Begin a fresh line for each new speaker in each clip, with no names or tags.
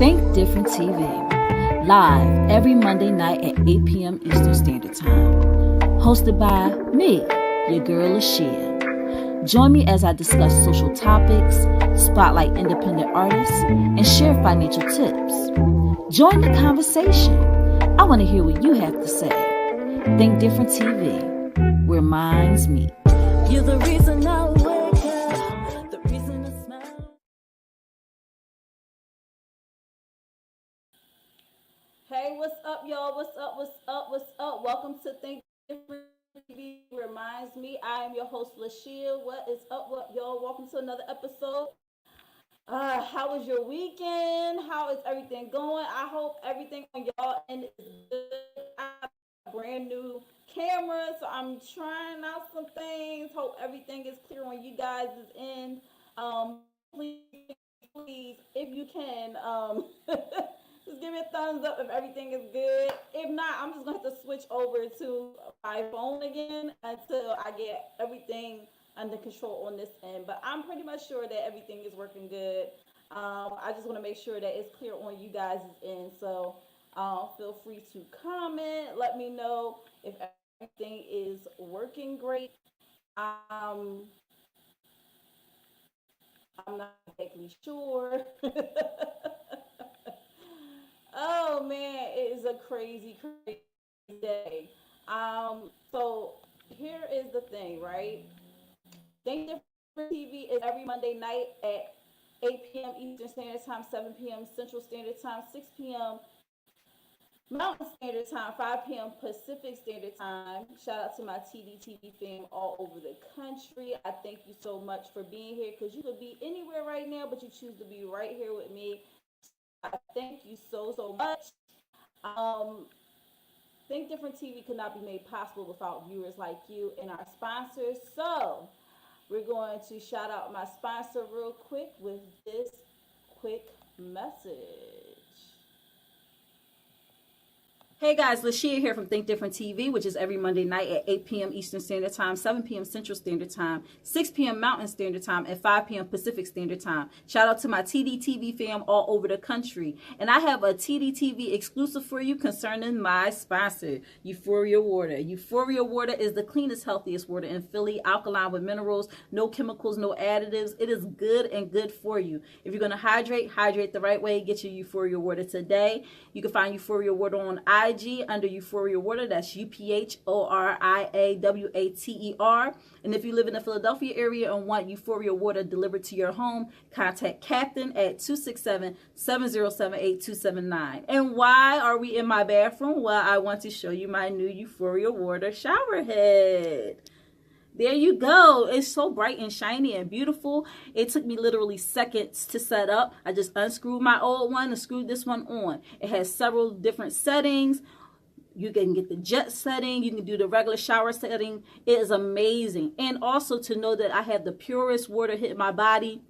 Think Different TV, live every Monday night at 8 p.m. Eastern Standard Time. Hosted by me, your girl Lashia. Join me as I discuss social topics, spotlight independent artists, and share financial tips. Join the conversation. I want to hear what you have to say. Think Different TV, where minds meet. You're the reason I wake up, the reason I smile.
Hey, what's up, y'all? What's up? What's up? What's up? Welcome to Think Different TV Reminds Me. I am your host, Lashia. What is up, what y'all? Welcome to another episode. How was your weekend? How is everything going? I hope everything on y'all end is good. I have a brand new camera, so I'm trying out some things. Hope everything is clear on you guys' end. Please, if you can, just give me a thumbs up if everything is good. If not, I'm just going to have to switch over to my phone again until I get everything under control on this end. But I'm pretty much sure that everything is working good. I just want to make sure that it's clear on you guys' end. So feel free to comment. Let me know if everything is working great. I'm not exactly sure. Oh man, it is a crazy day. So here is the thing, right? Think Different TV is every Monday night at 8 p.m. Eastern Standard Time, 7 p.m. Central Standard Time, 6 p.m. Mountain Standard Time, 5 p.m. Pacific Standard Time. Shout out to my Tdtv fam all over the country. I thank you so much for being here because you could be anywhere right now, but you choose to be right here with me. I thank you so much. Think Different TV could not be made possible without viewers like you and our sponsors. So we're going to shout out my sponsor real quick with this quick message. Hey guys, Lashia here from Think Different TV, which is every Monday night at 8 p.m. Eastern Standard Time, 7 p.m. Central Standard Time, 6 p.m. Mountain Standard Time, and 5 p.m. Pacific Standard Time. Shout out to my Tdtv fam all over the country. And I have a Tdtv exclusive for you concerning my sponsor, Euphoria Water. Euphoria Water is the cleanest, healthiest water in Philly, alkaline with minerals, no chemicals, no additives. It is good and good for you. If you're going to hydrate the right way. Get your Euphoria Water today. You can find Euphoria Water on IG under Euphoria Water. That's UPHORIAWATER. And if you live in the Philadelphia area and want Euphoria Water delivered to your home, contact Captain at 267-707-8279. And why are we in my bathroom? Well, I want to show you my new Euphoria Water shower head. There you go. It's so bright and shiny and beautiful. It took me literally seconds to set up. I just unscrewed my old one and screwed this one on. It has several different settings. You can get the jet setting. You can do the regular shower setting. It is amazing. And also to know that I have the purest water hit my body.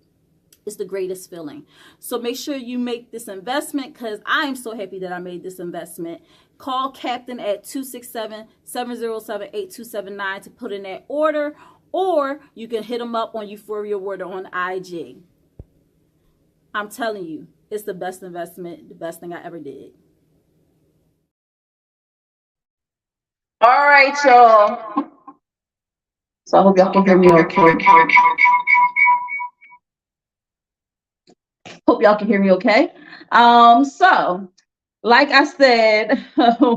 It's the greatest feeling. So make sure you make this investment because I am so happy that I made this investment. Call Captain at 267-707-8279 to put in that order, or you can hit them up on Euphoria Water on IG. I'm telling you, it's the best investment, the best thing I ever did. All right, y'all. So I hope y'all can hear me okay. Hope y'all can hear me okay. So like I said,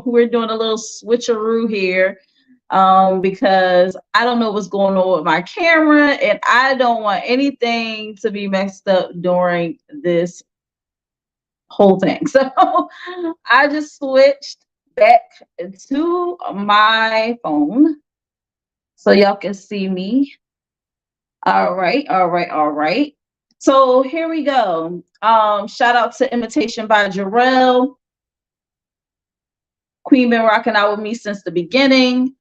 we're doing a little switcheroo here because I don't know what's going on with my camera and I don't want anything to be messed up during this whole thing. So I just switched back to my phone so y'all can see me. All right. So here we go. Shout out to Imitation by Jarrell. Queen been rocking out with me since the beginning.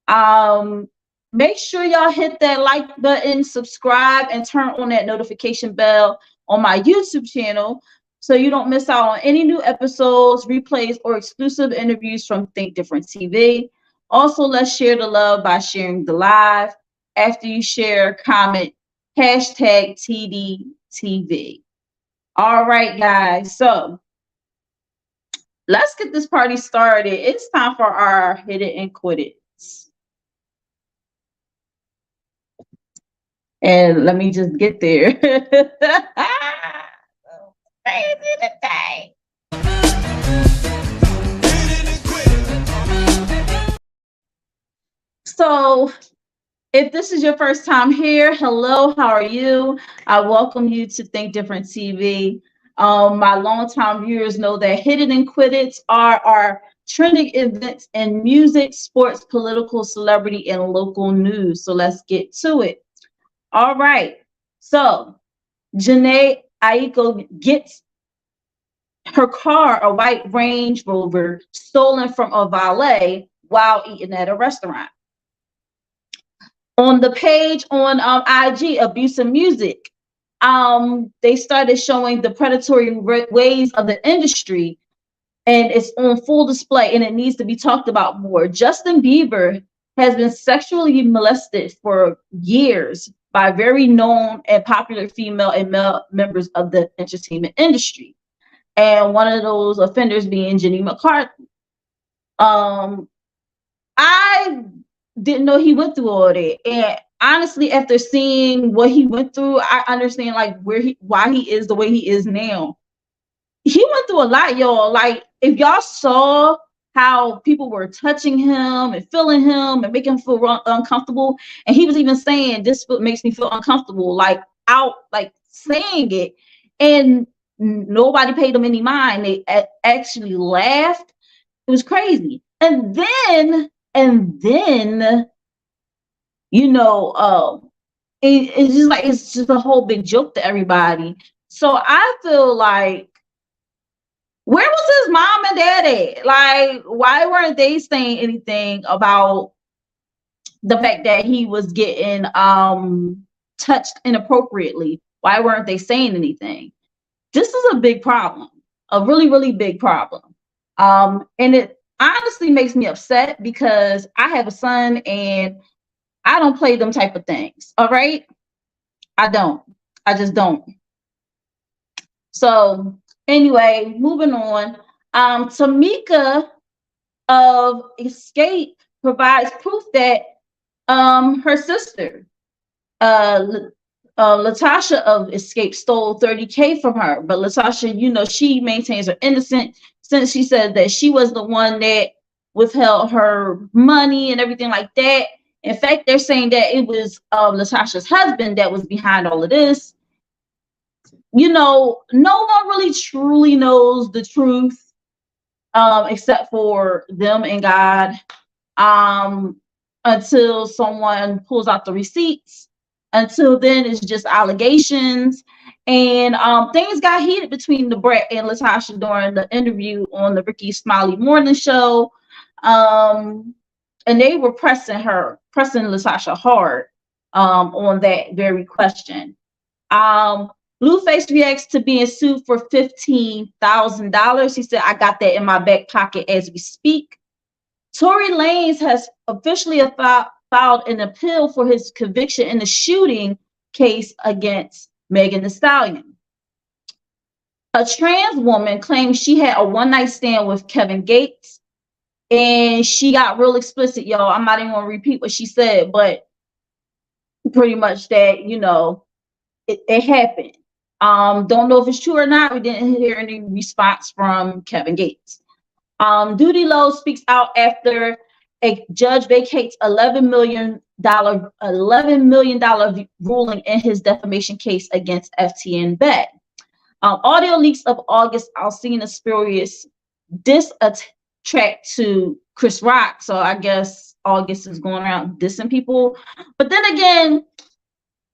Make sure y'all hit that like button, subscribe, and turn on that notification bell on my YouTube channel so you don't miss out on any new episodes, replays, or exclusive interviews from Think Different TV. Also, let's share the love by sharing the live. After you share, comment, #TDTV. All right, guys. So let's get this party started. It's time for our Hit It and Quit It. And let me just get there. Crazy today. So, if this is your first time here, hello, how are you? I welcome you to Think Different TV. My longtime viewers know that Hit It and Quit It are our trending events in music, sports, political, celebrity, and local news. So let's get to it. All right. So Janae Aiko gets her car, a white Range Rover, stolen from a valet while eating at a restaurant. On the page on IG, Abuse of Music, they started showing the predatory ways of the industry, and it's on full display, and it needs to be talked about more. Justin Bieber has been sexually molested for years by very known and popular female and male members of the entertainment industry, and one of those offenders being Jenny McCarthy. I didn't know he went through all that. And honestly, after seeing what he went through, I understand like why he is the way he is now. He went through a lot, y'all. Like, if y'all saw how people were touching him and feeling him and making him feel uncomfortable, and he was even saying, "This makes me feel uncomfortable," like out, like saying it, and nobody paid him any mind. They actually laughed. It was crazy. And then it's just like it's just a whole big joke to everybody. So I feel like, where was his mom and dad at? Like, why weren't they saying anything about the fact that he was getting touched inappropriately? Why weren't they saying anything? This is a big problem, a really, really big problem. And it honestly makes me upset because I have a son and I don't play them type of things. All right. I don't. I just don't. So anyway, moving on. Tamika of Escape provides proof that her sister, Latasha of Escape, stole $30K from her. But Latasha, she maintains her innocence, since she said that she was the one that withheld her money and everything like that. In fact, they're saying that it was Latasha's husband that was behind all of this. No one really truly knows the truth, except for them and God, until someone pulls out the receipts. Until then, it's just allegations. And things got heated between the Brat and Latasha during the interview on the Ricky Smiley Morning Show. And they were pressing Latasha hard on that very question. Blueface reacts to being sued for $15,000. He said, "I got that in my back pocket as we speak." Tory Lanez has officially filed an appeal for his conviction in the shooting case against Megan Thee Stallion. A trans woman claims she had a one-night stand with Kevin Gates, and she got real explicit, y'all. I'm not even going to repeat what she said, but pretty much that, it happened. Don't know if it's true or not. We didn't hear any response from Kevin Gates. Duty Low speaks out after a judge vacates $11 million ruling in his defamation case against FTN Bet. Audio leaks of August Alsina spurious diss track to Chris Rock. So I guess August is going around dissing people. But then again,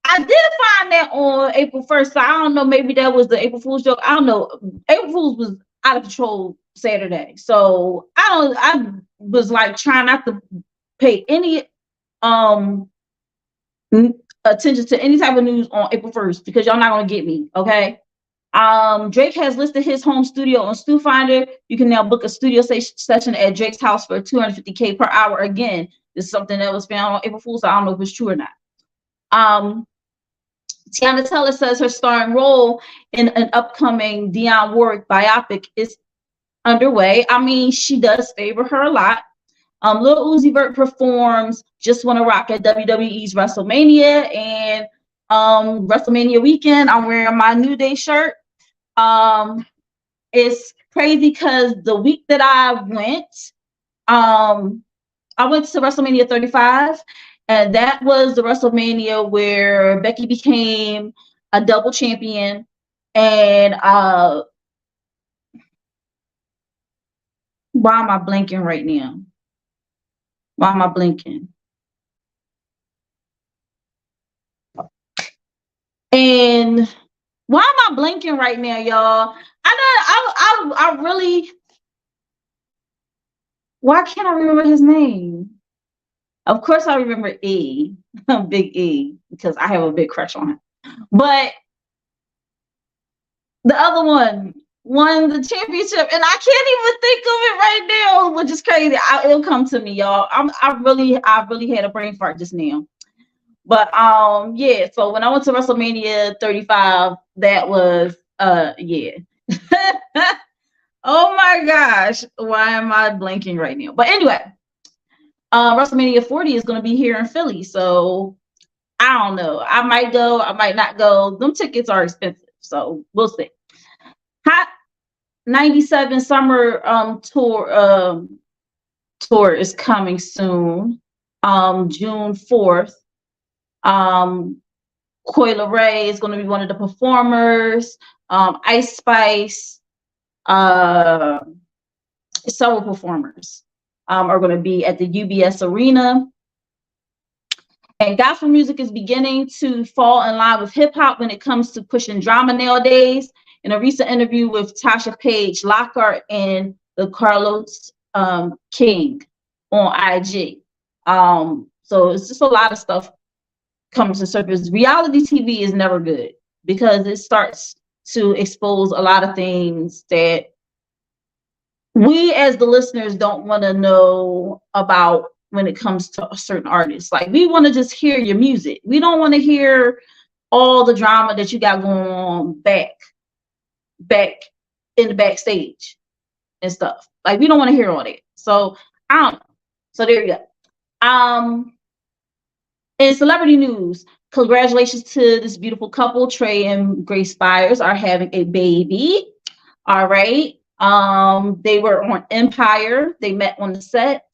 I did find that on April 1st. So I don't know, maybe that was the April Fool's joke. I don't know. April Fool's was out of control Saturday. So I was like trying not to pay any attention to any type of news on April 1st because y'all not gonna get me, okay? Drake has listed his home studio on Stu Finder. You can now book a studio session at Drake's house for $250K per hour. Again, this is something that was found on April Fool's, so I don't know if it's true or not. Tiana Teller says her starring role in an upcoming Dionne Warwick biopic is underway. I mean, she does favor her a lot. Lil Uzi Vert performs "Just Wanna Rock" at WWE's WrestleMania, and WrestleMania weekend, I'm wearing my New Day shirt. Um, it's crazy because the week that um, I went to WrestleMania 35, and that was the WrestleMania where Becky became a double champion, and why am I blinking right now? Why am I blinking? And why am I blinking right now, y'all? I really. Why can't I remember his name? Of course, I remember E, Big E, because I have a big crush on him. But the other one won the championship, and I can't even think of it right now, which is crazy. It'll come to me, y'all. I really had a brain fart just now. But yeah. So when I went to WrestleMania 35, that was yeah. Oh my gosh, why am I blanking right now? But anyway, WrestleMania 40 is going to be here in Philly, so I don't know. I might go, I might not go. Them tickets are expensive, so we'll see. Hot 97 summer tour is coming soon. June 4th. Coi Leray is going to be one of the performers. Ice Spice, several performers are going to be at the UBS Arena. And gospel music is beginning to fall in line with hip hop when it comes to pushing drama nowadays. In a recent interview with Tasha Page Lockhart and the Carlos King on IG. So it's just a lot of stuff coming to surface. Reality TV is never good because it starts to expose a lot of things that we as the listeners don't want to know about when it comes to certain artists. Like, we want to just hear your music. We don't want to hear all the drama that you got going on back in the backstage and stuff. Like, we don't want to hear all that. So I don't know. So there you go. In celebrity news, congratulations to this beautiful couple. Trey and Grace Byers are having a baby. All right. They were on Empire. They met on the set.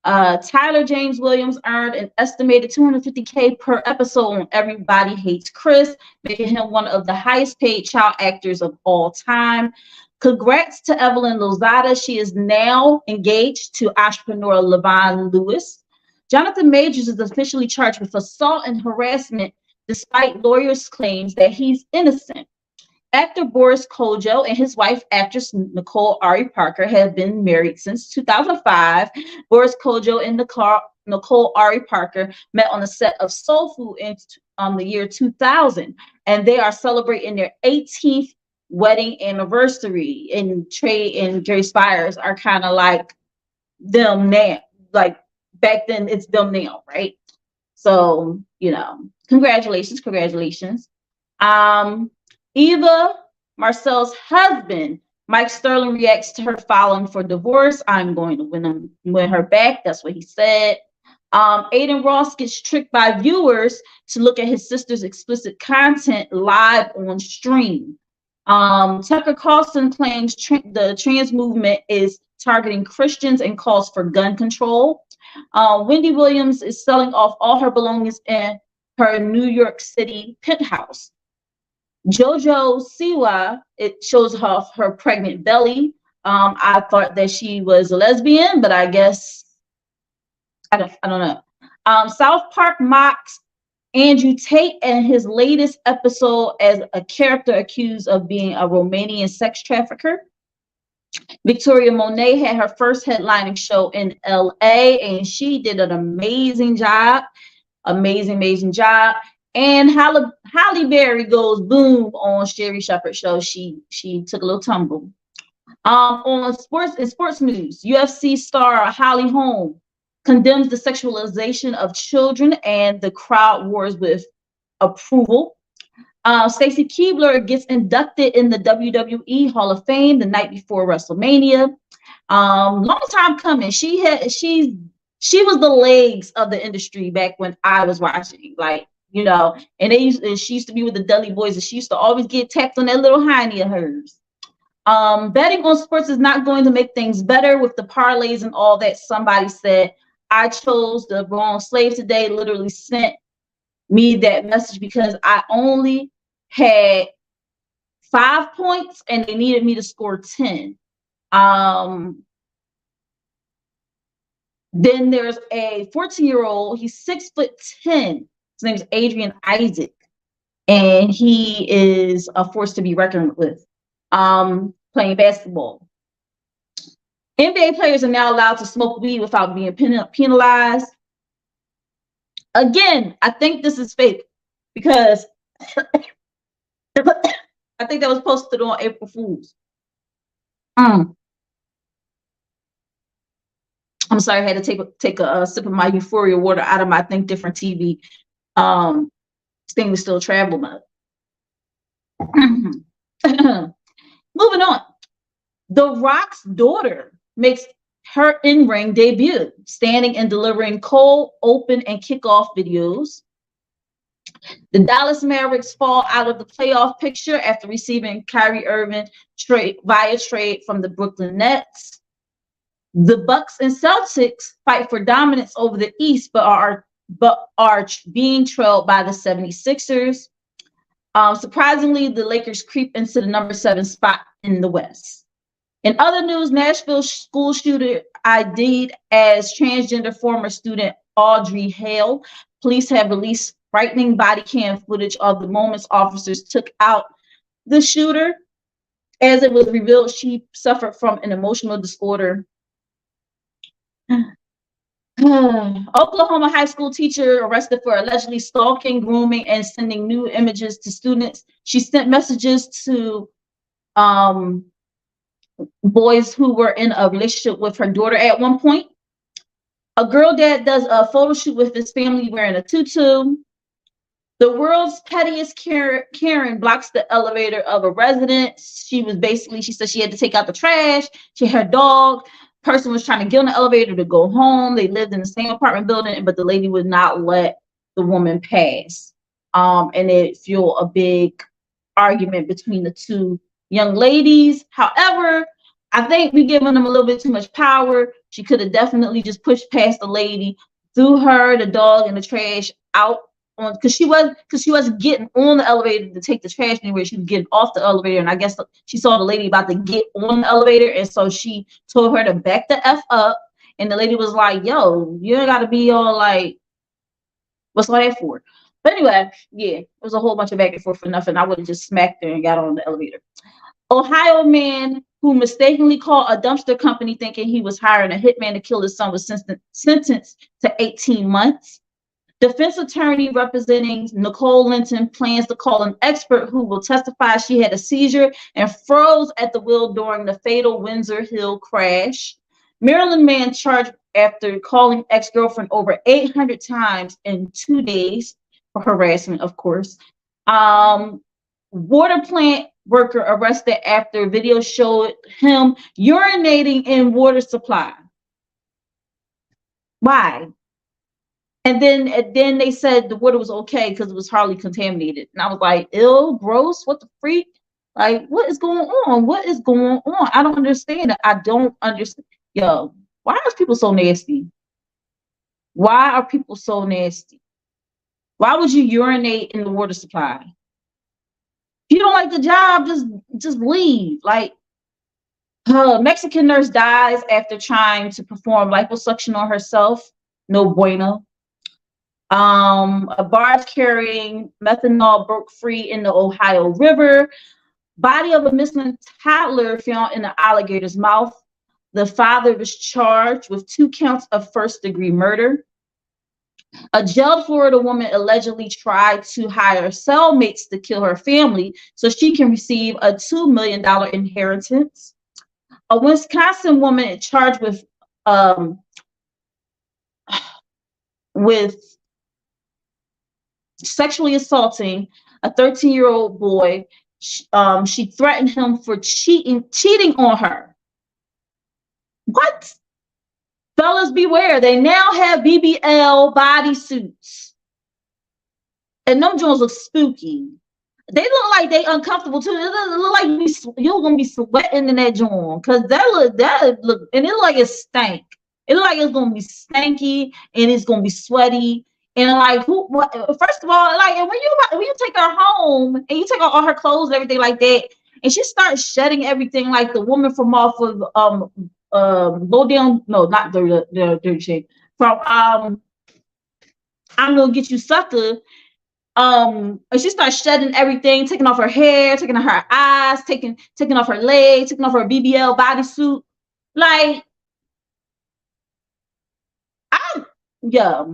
Tyler James Williams earned an estimated $250K per episode on Everybody Hates Chris, making him one of the highest paid child actors of all time. Congrats to Evelyn Lozada. She is now engaged to entrepreneur Levon Lewis. Jonathan Majors is officially charged with assault and harassment despite lawyers' claims that he's innocent. Actor Boris Kodjoe and his wife, actress Nicole Ari Parker, have been married since 2005. Boris Kodjoe and Nicole Ari Parker met on the set of Soul Food in the year 2000, and they are celebrating their 18th wedding anniversary. And Trey and Jerry Spires are kind of like them now. Like, back then, it's them now, right? So, congratulations. Eva Marcel's husband, Mike Sterling, reacts to her filing for divorce. I'm going to win her back. That's what he said. Aiden Ross gets tricked by viewers to look at his sister's explicit content live on stream. Tucker Carlson claims the trans movement is targeting Christians and calls for gun control. Wendy Williams is selling off all her belongings in her New York City penthouse. JoJo Siwa, it shows off her pregnant belly. I thought that she was a lesbian, but I guess I don't know. South Park mocks Andrew Tate and his latest episode as a character accused of being a Romanian sex trafficker. Victoria Monet had her first headlining show in LA, and she did an amazing job. Amazing job. And Halle Berry goes boom on Sherry Shepherd's show. She took a little tumble. On sports news, UFC star Holly Holm condemns the sexualization of children and the crowd wars with approval.
Stacy Keibler gets inducted in the WWE Hall of Fame the night before WrestleMania. Long time coming. She was the legs of the industry back when I was watching, like, and she used to be with the Dudley Boys, and she used to always get tapped on that little hiney of hers. Betting on sports is not going to make things better with the parlays and all that. Somebody said, I chose the wrong slave today, literally sent me that message because I only had 5 points and they needed me to score 10. Then there's a 14-year-old. He's 6'10". His name is Adrian Isaac, and he is a force to be reckoned with. Playing basketball. NBA players are now allowed to smoke weed without being penalized. Again, I think this is fake because I think that was posted on April Fool's. I'm sorry, I had to take a sip of my Euphoria water out of my Think Different TV. Thing was still travel mode. Moving on. The Rock's daughter makes her in-ring debut, standing and delivering cold, open, and kickoff videos. The Dallas Mavericks fall out of the playoff picture after receiving Kyrie Irving via trade from the Brooklyn Nets. The Bucks and Celtics fight for dominance over the East, but are being trailed by the 76ers. Surprisingly, the Lakers creep into the number 7 spot in the West. In other news, Nashville school shooter ID'd as transgender former student Audrey Hale. Police have released frightening body cam footage of the moments officers took out the shooter. As it was revealed, she suffered from an emotional disorder. Oklahoma high school teacher arrested for allegedly stalking, grooming, and sending nude images to students. She sent messages to boys who were in a relationship with her daughter at one point. A girl dad does a photo shoot with his family wearing a tutu. The world's pettiest Karen blocks the elevator of a residence. She said she had to take out the trash. She had her dog. Person was trying to get on the elevator to go home. They lived in the same apartment building, but the lady would not let the woman pass. And it fueled a big argument between the two young ladies. However, I think we're giving them a little bit too much power. She could have definitely just pushed past the lady, threw her, the dog, and the trash out on, because she wasn't getting on the elevator to take the trash anywhere. She was getting off the elevator, and I guess she saw the lady about to get on the elevator, and so she told her to back the F up. And the lady was like, yo, you ain't gotta be all like, what's all that for? But anyway, yeah, it was a whole bunch of back and forth for nothing. I would have just smacked her and got on the elevator. Ohio man who mistakenly called a dumpster company thinking he was hiring a hitman to kill his son was sentenced to 18 months. Defense attorney representing Nicole Linton plans to call an expert who will testify she had a seizure and froze at the wheel during the fatal Windsor Hill crash. Maryland man charged after calling ex-girlfriend over 800 times in 2 days for harassment, of course. Water plant worker arrested after video showed him urinating in water supply. Why? And then they said the water was okay because it was hardly contaminated. And I was like, ew, gross, what the freak? Like, what is going on? What is going on? I don't understand it. I don't understand. Yo, why are people so nasty? Why are people so nasty? Why would you urinate in the water supply? If you don't like the job, just leave. Like, a Mexican nurse dies after trying to perform liposuction on herself. No bueno. A barge carrying methanol broke free in the Ohio River. Body of a missing toddler found in an alligator's mouth. The father was charged with 2 counts of first-degree murder. A jailed Florida woman allegedly tried to hire cellmates to kill her family so she can receive a $2 million inheritance. A Wisconsin woman charged with sexually assaulting
a 13-year-old boy. She threatened him for cheating on her. What? Fellas, beware. They now have BBL bodysuits. And them joints look spooky. They look like they uncomfortable too. It look like you're gonna be sweating in that joint, cause that look, and it look like it stank. It look like it's gonna be stanky and it's gonna be sweaty. And like, who? What, first of all, like, when you take her home and you take out all her clothes and everything like that, and she starts shedding everything like the woman from off of Low Down, no, not Dirty Shade, from I'm Gonna Get You Sucker. And she starts shedding everything, taking off her hair, taking off her eyes, taking off her legs, taking off her BBL bodysuit. Like, yeah,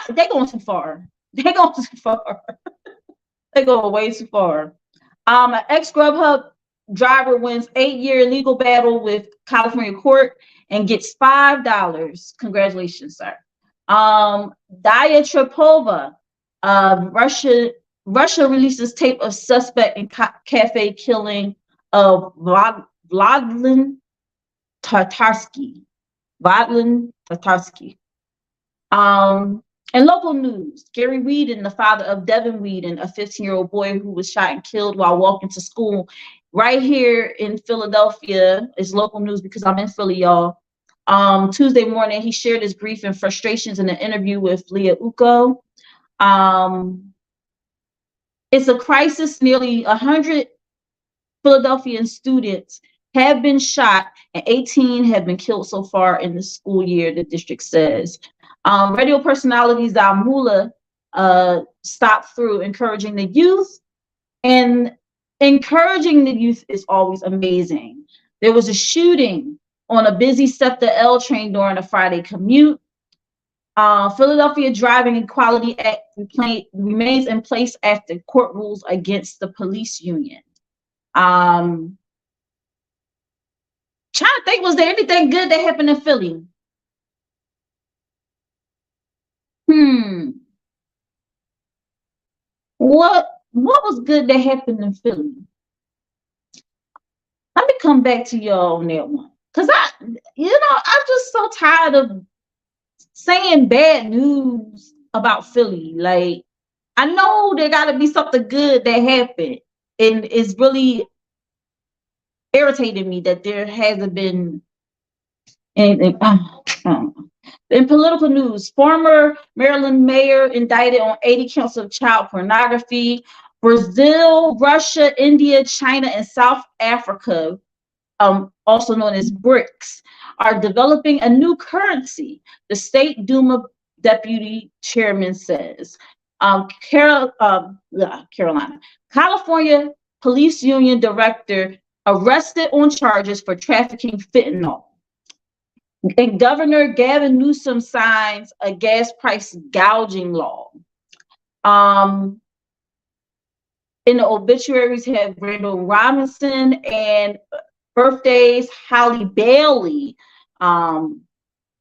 they going too far. They going too far. They go way too far. An ex-Grubhub driver wins 8-year legal battle with California court and gets $5. Congratulations, sir. Daya Tripova, Russia releases tape of suspect in cafe killing of Vladlen Tatarsky. In local news, Gary Whedon, the father of Devin Whedon, a 15-year-old boy who was shot and killed while walking to school, right here in Philadelphia, is local news because I'm in Philly, y'all. Tuesday morning, he shared his grief and frustrations in an interview with Leah Uko. It's a crisis. Nearly 100 Philadelphian students have been shot and 18 have been killed so far in the school year, the district says. Radio personality Zamula stopped through encouraging the youth, and encouraging the youth is always amazing. There was a shooting on a busy SEPTA L train during a Friday commute. Philadelphia Driving Equality Act remains in place after court rules against the police union. Trying to think, was there anything good that happened in Philly? What was good that happened in Philly? Let me come back to y'all on that one. Cause I'm just so tired of saying bad news about Philly. Like, I know there gotta be something good that happened. And it's really irritated me that there hasn't been anything. In political news, former Maryland mayor indicted on 80 counts of child pornography. Brazil, Russia, India, China, and South Africa, also known as BRICS, are developing a new currency, the State Duma deputy chairman says. Carolina. California Police Union director arrested on charges for trafficking fentanyl. And Governor Gavin Newsom signs a gas price gouging law. In the obituaries have Randall Robinson, and birthdays, Halle Bailey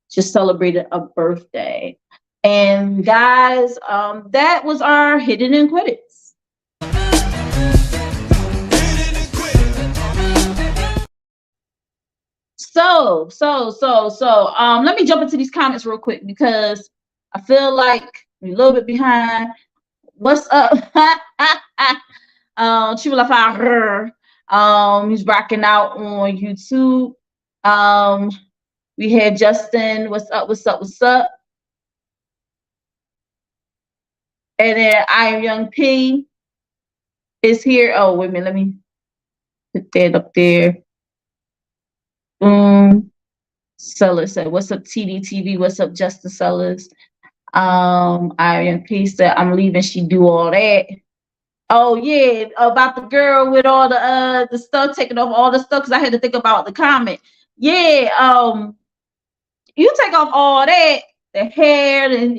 just celebrated a birthday. And guys, that was our Hidden and Quitted. So, let me jump into these comments real quick because I feel like we're a little bit behind. What's up? He's rocking out on YouTube. We had Justin. What's up? And then I Am Young P is here. Oh, wait a minute. Let me put that up there. Sellers said, "What's up, Tdtv? What's up, Justin Sellers?" I Am P said, "I'm leaving. She do all that." Oh yeah, about the girl with all the stuff, taking off all the stuff, because I had to think about the comment. Yeah, you take off all that, the hair, and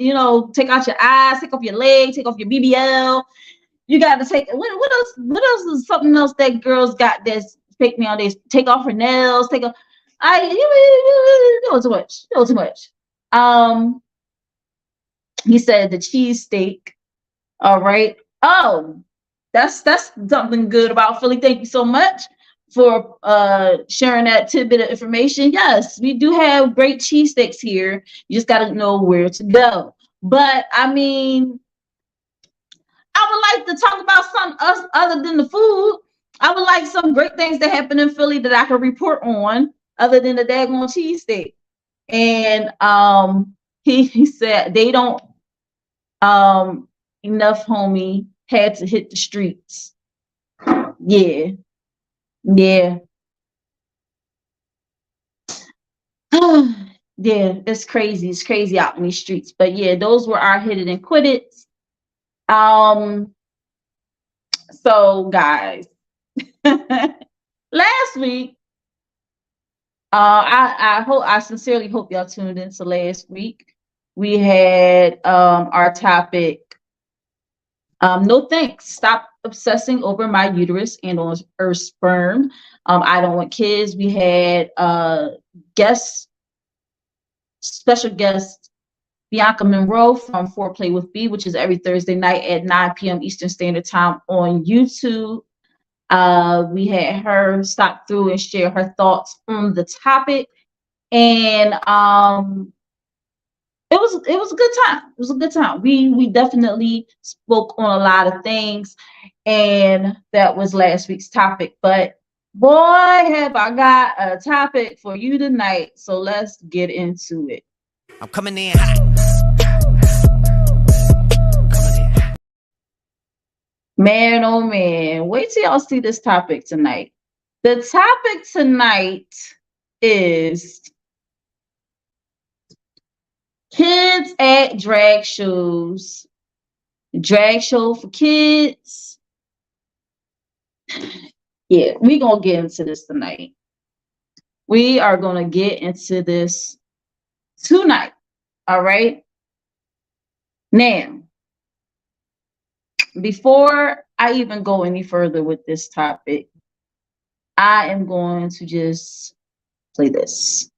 take out your eyes, take off your legs, take off your BBL. You got to take what else? What else is something else that girls got that's fake nowadays? Take off her nails, take off. Doing too much. He said the cheesesteak. All right. Oh, that's something good about Philly. Thank you so much for sharing that tidbit of information. Yes, we do have great cheesesteaks here. You just got to know where to go. But I mean, I would like to talk about something else other than the food. I would like some great things that happen in Philly that I can report on other than the daggone cheesesteak. And he said they don't enough homie had to hit the streets. Yeah. Yeah. Yeah, it's crazy. It's crazy out in these streets. But yeah, those were our hit it and quit it. Um, so guys, last week, I sincerely hope y'all tuned into last week. We had our topic, no thanks. Stop obsessing over my uterus and on her sperm. I don't want kids. We had guest special guest Bianca Monroe from Foreplay with B, which is every Thursday night at 9 p.m. Eastern Standard Time on YouTube. We had her stop through and share her thoughts on the topic, and it was a good time. It was a good time. We definitely spoke on a lot of things, and that was last week's topic. But boy, have I got a topic for you tonight. So let's get into it.
I'm coming in hot.
Man, oh man, wait till y'all see this topic tonight. The topic tonight is kids at drag shows. Drag show for kids. Yeah, we're going to get into this tonight. We are going to get into this tonight. All right. Now, before I even go any further with this topic, I am going to just play this.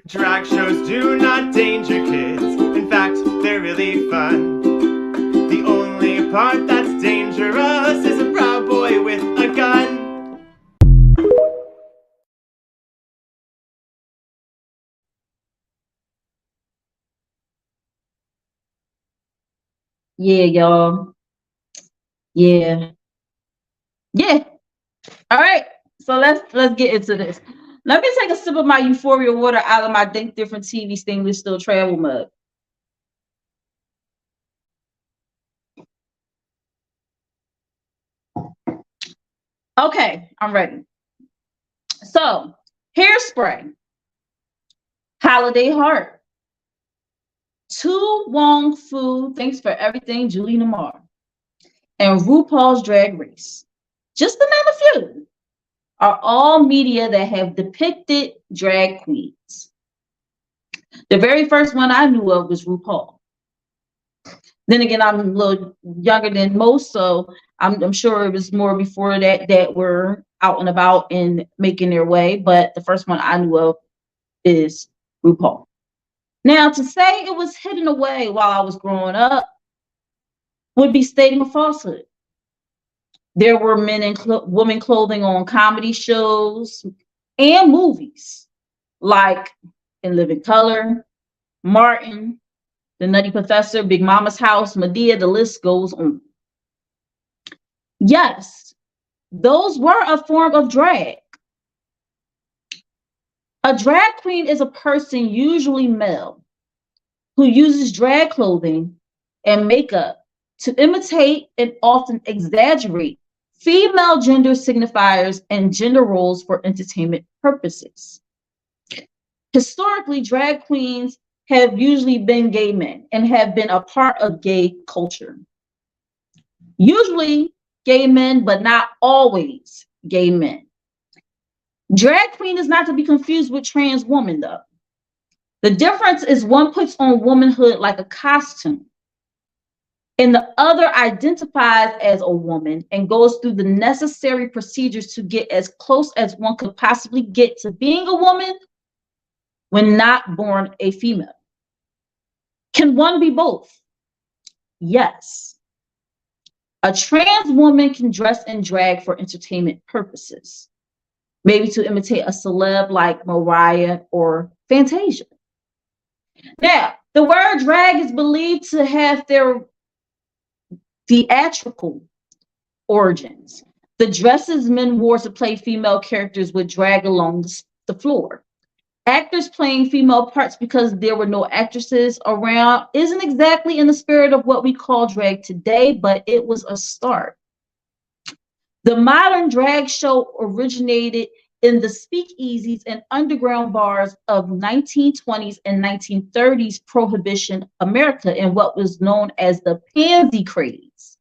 Drag shows do not danger kids. In fact, they're really fun. The only part that's dangerous is a proud boy with a gun.
Yeah, y'all. Yeah. Yeah. All right. So let's get into this. Let me take a sip of my Euphoria water out of my Think Different TV stainless steel travel mug. Okay, I'm ready. So, Hairspray, Holiday Heart, Tu Wong Fu, Thanks for Everything, Julie Newmar, and RuPaul's Drag Race, just to name a few, are all media that have depicted drag queens. The very first one I knew of was RuPaul. Then again, I'm a little younger than most, so I'm sure it was more before that were out and about and making their way. But the first one I knew of is RuPaul. Now, to say it was hidden away while I was growing up would be stating a falsehood. There were men and women clothing on comedy shows and movies, like In Living Color, Martin, The Nutty Professor, Big Mama's House, Medea, the list goes on. Yes, those were a form of drag. A drag queen is a person, usually male, who uses drag clothing and makeup to imitate and often exaggerate female gender signifiers and gender roles for entertainment purposes. Historically, drag queens have usually been gay men and have been a part of gay culture. Usually gay men, but not always gay men. Drag queen is not to be confused with trans woman, though. The difference is one puts on womanhood like a costume, and the other identifies as a woman and goes through the necessary procedures to get as close as one could possibly get to being a woman when not born a female. Can one be both? Yes.
A trans woman can dress in drag for entertainment purposes, maybe to imitate a celeb like Mariah or Fantasia. Now, the word drag is believed to have their theatrical origins. The dresses men wore to play female characters would drag along the floor. Actors playing female parts because there were no actresses around isn't exactly in the spirit of what we call drag today, but it was a start. The modern drag show originated in the speakeasies and underground bars of 1920s and 1930s Prohibition America in what was known as the pansy craze.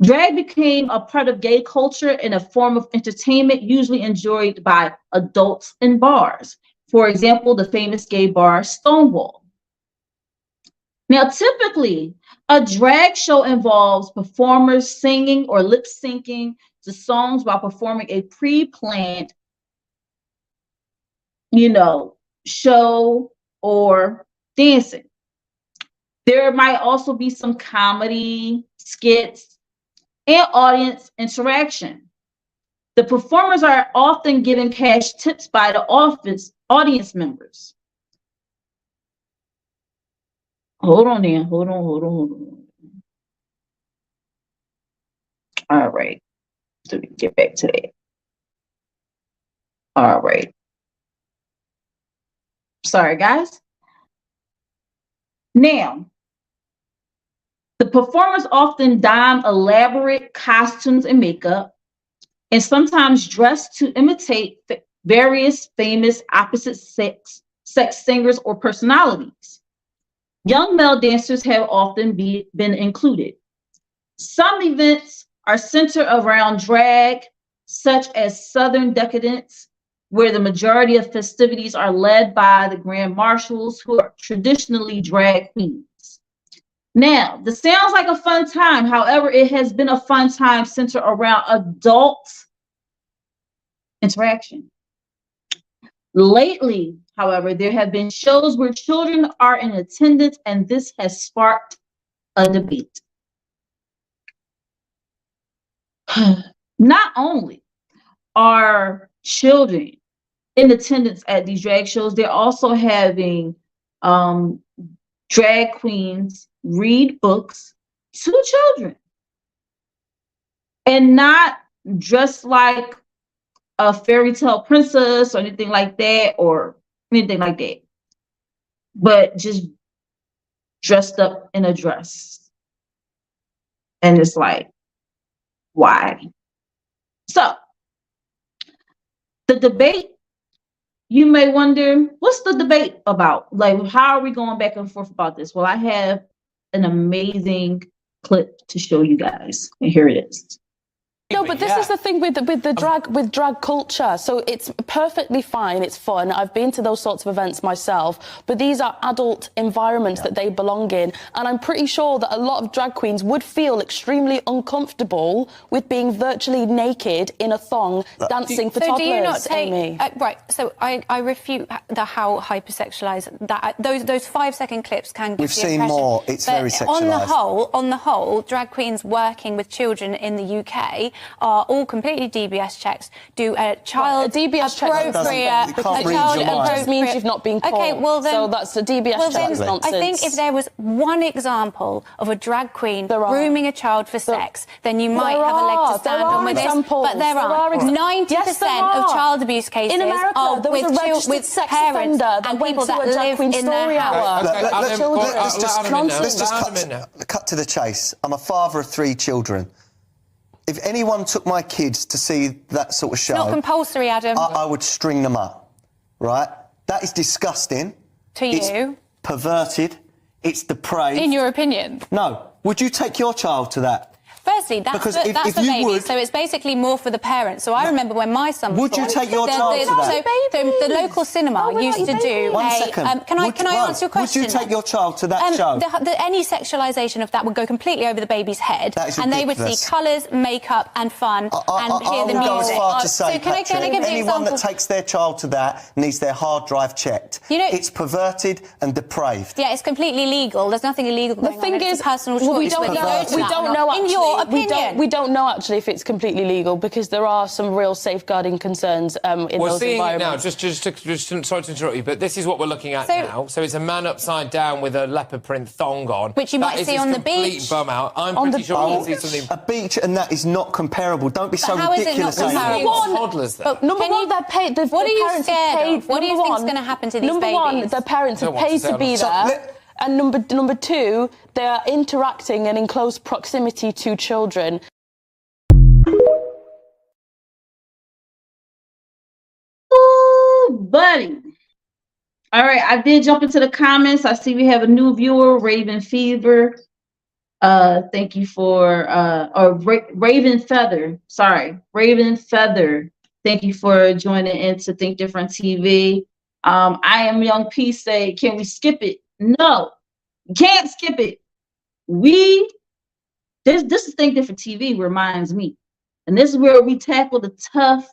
Drag became a part of gay culture and a form of entertainment usually enjoyed by adults in bars. For example, the famous gay bar Stonewall. Now, typically, a drag show involves performers singing or lip syncing to songs while performing a pre-planned, show or dancing. There might also be some comedy, skits, and audience interaction. The performers are often given cash tips by the audience members. Hold on there. Hold on. All right. So we can get back to that. All right. Sorry, guys. Now, the performers often don elaborate costumes and makeup, and sometimes dress to imitate various famous opposite sex singers or personalities. Young male dancers have often been included. Some events are centered around drag, such as Southern Decadence, where the majority of festivities are led by the grand marshals, who are traditionally drag queens. Now, this sounds like a fun time. However, it has been a fun time centered around adult interaction. Lately, however, there have been shows where children are in attendance, and this has sparked a debate. Not only are children in attendance at these drag shows, they're also having drag queens read books to children, and not dressed like a fairy tale princess or anything like that, but just dressed up in a dress. And it's like, why? So the debate, you may wonder, what's the debate about? Like, how are we going back and forth about this? Well, I have an amazing clip to show you guys, and here it is.
No, but this is the thing with drag culture. So it's perfectly fine. It's fun. I've been to those sorts of events myself, but these are adult environments that they belong in. And I'm pretty sure that a lot of drag queens would feel extremely uncomfortable with being virtually naked in a thong dancing for toddlers.
Do you not take,
Amy?
Right, so I refute how hypersexualized that those 5-second clips can give
We've
the
seen
impression.
more. It's
but
very sexualized.
On the whole, drag queens working with children in the UK are all completely DBS checks, do a child
DBS check
appropriate
means you've not been caught.
Okay, well then,
so that's a DBS check. Is nonsense.
I think if there was one example of a drag queen grooming a child for sex, then you might have a leg to stand on with this. But there are 90% of child abuse cases
in America,
are with parents and people that live in their house.
Let's just cut to the chase. I'm a father of 3 children. If anyone took my kids to see that sort of show...
It's not compulsory, Adam.
I would string them up, right? That is disgusting.
To you?
It's perverted. It's depraved.
In your opinion?
No. Would you take your child to that?
Firstly, that's for babies, so it's basically more for the parents. So I remember when my son was
born... Would you take your child to that?
So the local cinema used to do Can I answer your question?
Would you take your child to that show?
Any sexualisation of that would go completely over the baby's head.
That is
and they would see colours, makeup and fun and hear the music.
I would go as far to say,
so can I give you
anyone that takes their child to that needs their hard drive checked.
You know,
it's perverted and depraved.
Yeah, it's completely legal. There's nothing illegal going on.
The thing is,
personal choice.
we don't know.
In your your opinion?
We don't know actually if it's completely legal because there are some real safeguarding concerns in those
seeing
environments.
It now, just sorry to interrupt you, but this is what we're looking at now. So it's a man upside down with a leopard print thong on.
Which you might see on the beach.
Bum out. I'm pretty sure you can see something.
A beach and that is not comparable. Don't be so ridiculous.
Toddlers there.
Number one, they're paid.
What are you scared of? What do you think is going to happen to these babies?
Number one, their parents have paid to be there. And number two, they are interacting and in close proximity to children.
Ooh, buddy. All right, I did jump into the comments. I see we have a new viewer, Raven Fever. Thank you for Raven Feather. Sorry, Raven Feather. Thank you for joining in to Think Different TV. I am Young P. Say, can we skip it? No, you can't skip it. This is Think Different TV reminds me, and this is where we tackle the tough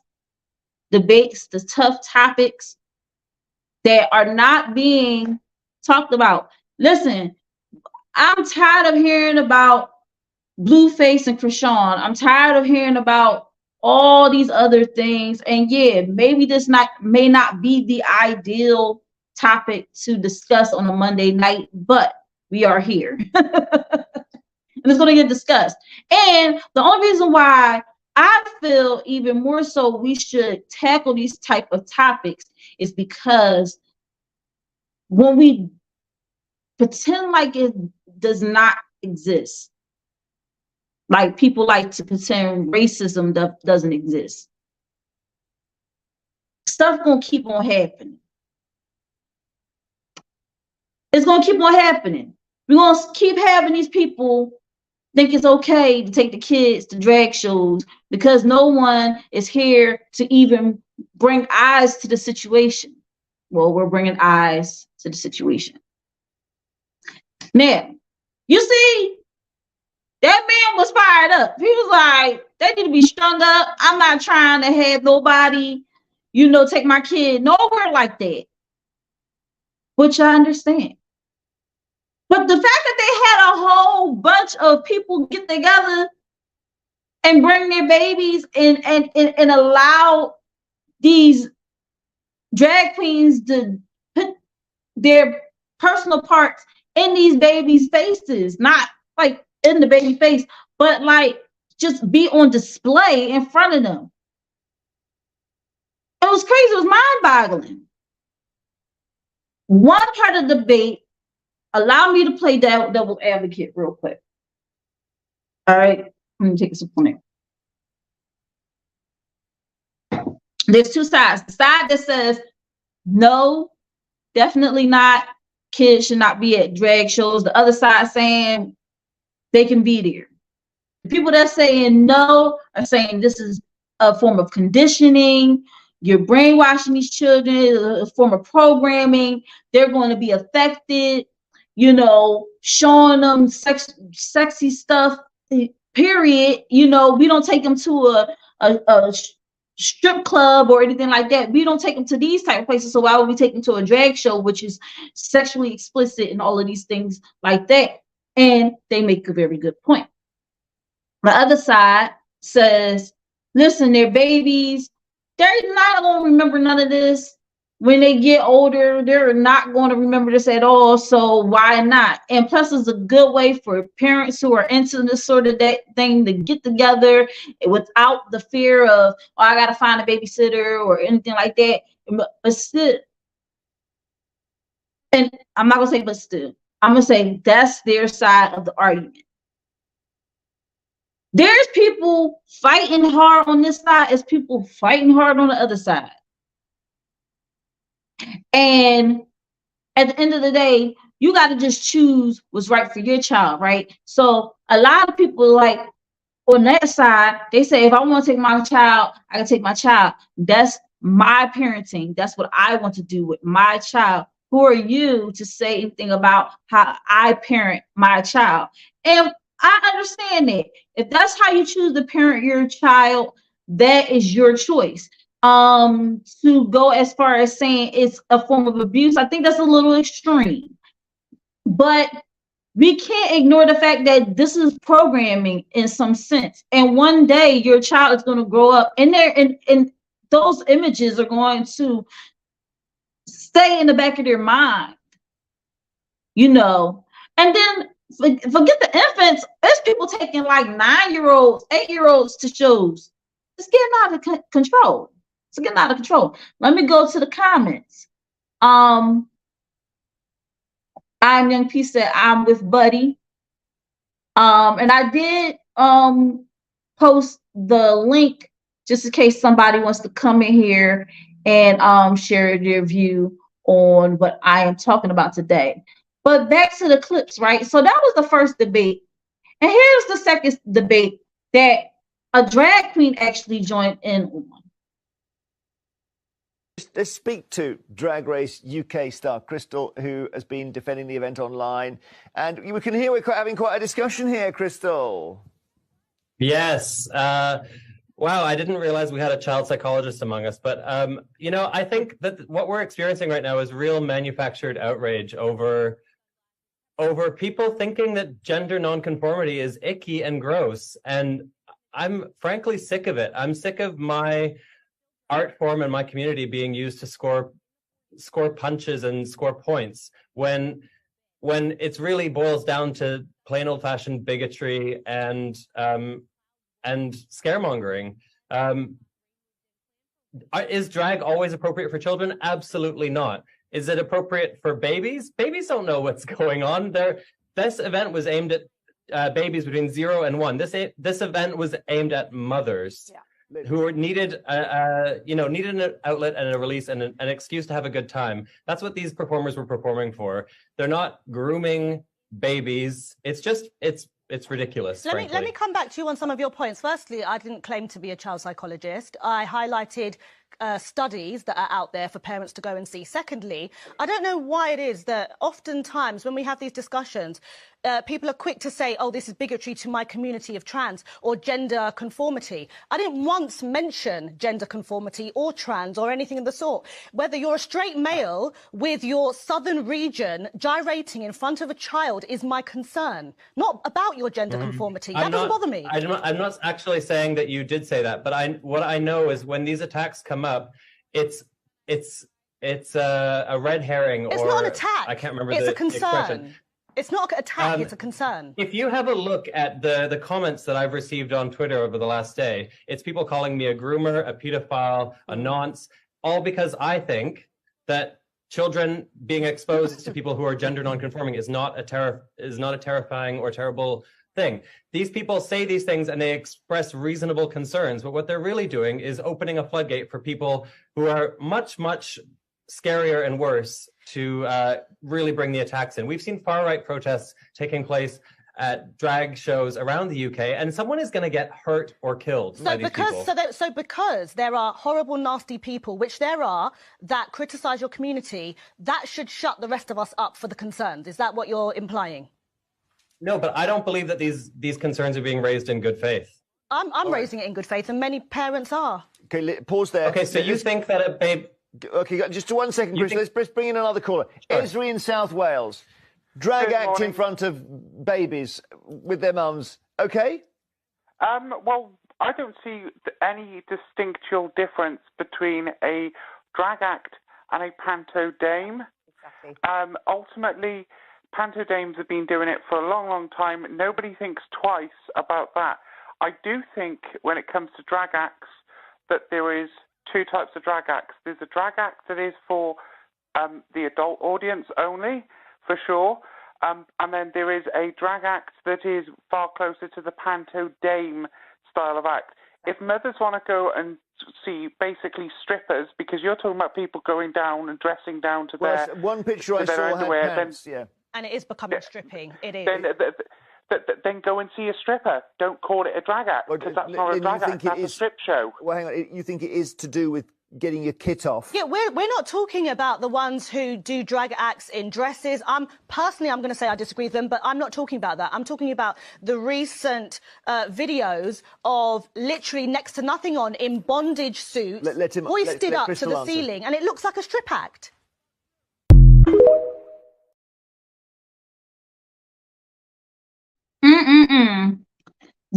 debates, the tough topics that are not being talked about. Listen, I'm tired of hearing about Blueface and Krishan. I'm tired of hearing about all these other things. And yeah, maybe this may not be the ideal topic to discuss on a Monday night, but we are here. And it's going to get discussed. And the only reason why I feel even more so we should tackle these type of topics is because when we pretend like it does not exist, like people like to pretend racism doesn't exist, stuff gonna keep on happening. It's gonna keep on happening. We're gonna keep having these people think it's okay to take the kids to drag shows because no one is here to even bring eyes to the situation. Well, we're bringing eyes to the situation. Now, you see, that man was fired up. He was like, they need to be strung up. I'm not trying to have nobody, take my kid nowhere like that. Which I understand. But the fact that they had a whole bunch of people get together and bring their babies and allow these drag queens to put their personal parts in these babies' faces, not like in the baby face, but like just be on display in front of them. It was crazy. It was mind-boggling. One part of the debate, allow me to play devil advocate real quick. All right, let me take this point. There's two sides. The side that says, no, definitely not. Kids should not be at drag shows. The other side saying they can be there. The people that are saying no are saying this is a form of conditioning. You're brainwashing these children, a form of programming. They're going to be affected, showing them sexy stuff, period. We don't take them to a strip club or anything like that. We don't take them to these type of places. So why would we take them to a drag show, which is sexually explicit and all of these things like that? And they make a very good point. The other side says, listen, they're babies. They're not going to remember none of this. When they get older, they're not going to remember this at all. So why not? And plus, it's a good way for parents who are into this sort of thing to get together without the fear of, I got to find a babysitter or anything like that. But still, and I'm not going to say but still, I'm going to say that's their side of the argument. There's people fighting hard on this side, as people fighting hard on the other side. And at the end of the day, you got to just choose what's right for your child, right? So a lot of people, like on that side, they say, if I want to take my child, I can take my child. That's my parenting. That's what I want to do with my child. Who are you to say anything about how I parent my child? And I understand that. If that's how you choose to parent your child, that is your choice. To go as far as saying it's a form of abuse, I think that's a little extreme. But we can't ignore the fact that this is programming in some sense. And one day your child is going to grow up and those images are going to stay in the back of their mind, you know. And then forget the infants. There's people taking like 9-year-olds, 8-year-olds to shows. It's getting out of control. It's getting out of control. Let me go to the comments. I'm Young P said, I'm with Buddy. And I did post the link just in case somebody wants to come in here and share their view on what I am talking about today. But back to the clips, right? So that was the first debate. And here's the second debate that a drag queen actually joined in on.
Let's speak to Drag Race UK star Crystal, who has been defending the event online. And we can hear we're having quite a discussion here, Crystal.
Yes. Wow, I didn't realize we had a child psychologist among us. But, you know, I think that what we're experiencing right now is real manufactured outrage over people thinking that gender nonconformity is icky and gross. And I'm frankly sick of it. I'm sick of my art form and my community being used to score punches and score points when it really boils down to plain old-fashioned bigotry and scaremongering. Is drag always appropriate for children? Absolutely not. Is it appropriate for babies? Babies don't know what's going on. This event was aimed at babies between 0 and 1. This event was aimed at mothers. Yeah. Who needed an outlet and a release and an excuse to have a good time. That's what these performers were performing for. They're not grooming babies. It's just it's ridiculous.
Let me come back to you on some of your points. Firstly, I didn't claim to be a child psychologist. I highlighted studies that are out there for parents to go and see. Secondly, I don't know why it is that oftentimes when we have these discussions, people are quick to say, oh, this is bigotry to my community of trans or gender conformity. I didn't once mention gender conformity or trans or anything of the sort. Whether you're a straight male with your southern region gyrating in front of a child is my concern, not about your gender conformity. That doesn't bother me.
I'm not actually saying that you did say that, but what I know is when these attacks come up, it's a red herring.
It's not an attack.
I can't remember
the
expression.
It's a concern. It's not an attack, it's a concern.
If you have a look at the comments that I've received on Twitter over the last day, it's people calling me a groomer, a pedophile, a nonce, all because I think that children being exposed to people who are gender nonconforming is not a terrifying or terrible thing. These people say these things and they express reasonable concerns, but what they're really doing is opening a floodgate for people who are much, much scarier and worse to really bring the attacks in. We've seen far-right protests taking place at drag shows around the UK, and someone is going to get hurt or killed by these people.
So because there are horrible, nasty people, which there are, that criticise your community, that should shut the rest of us up for the concerns. Is that what you're implying?
No, but I don't believe that these concerns are being raised in good faith.
I'm raising it in good faith, and many parents are.
Okay, pause there.
Okay, so you think that a babe...
Okay, just 1 second, Chris. Let's bring in another caller. Sure. Esri in South Wales. Drag act in front of babies with their mums. Okay?
Well, I don't see any distinctual difference between a drag act and a panto dame. Exactly. Ultimately, panto dames have been doing it for a long, long time. Nobody thinks twice about that. I do think when it comes to drag acts that there is two types of drag acts. There's a drag act that is for the adult audience only, for sure. And then there is a drag act that is far closer to the panto dame style of act. If mothers want to go and see basically strippers, because you're talking about people going down and dressing down to their
one picture I saw
underwear,
had pants, yeah.
And it is becoming stripping. It is.
Then go and see a stripper. Don't call it a drag act, because that's not a drag act, that's a strip show.
Well, hang on. You think it is to do with getting your kit off?
Yeah, we're not talking about the ones who do drag acts in dresses. Personally, I'm going to say I disagree with them, but I'm not talking about that. I'm talking about the recent videos of literally next to nothing on in bondage suits, hoisted up to the ceiling, and it looks like a strip act.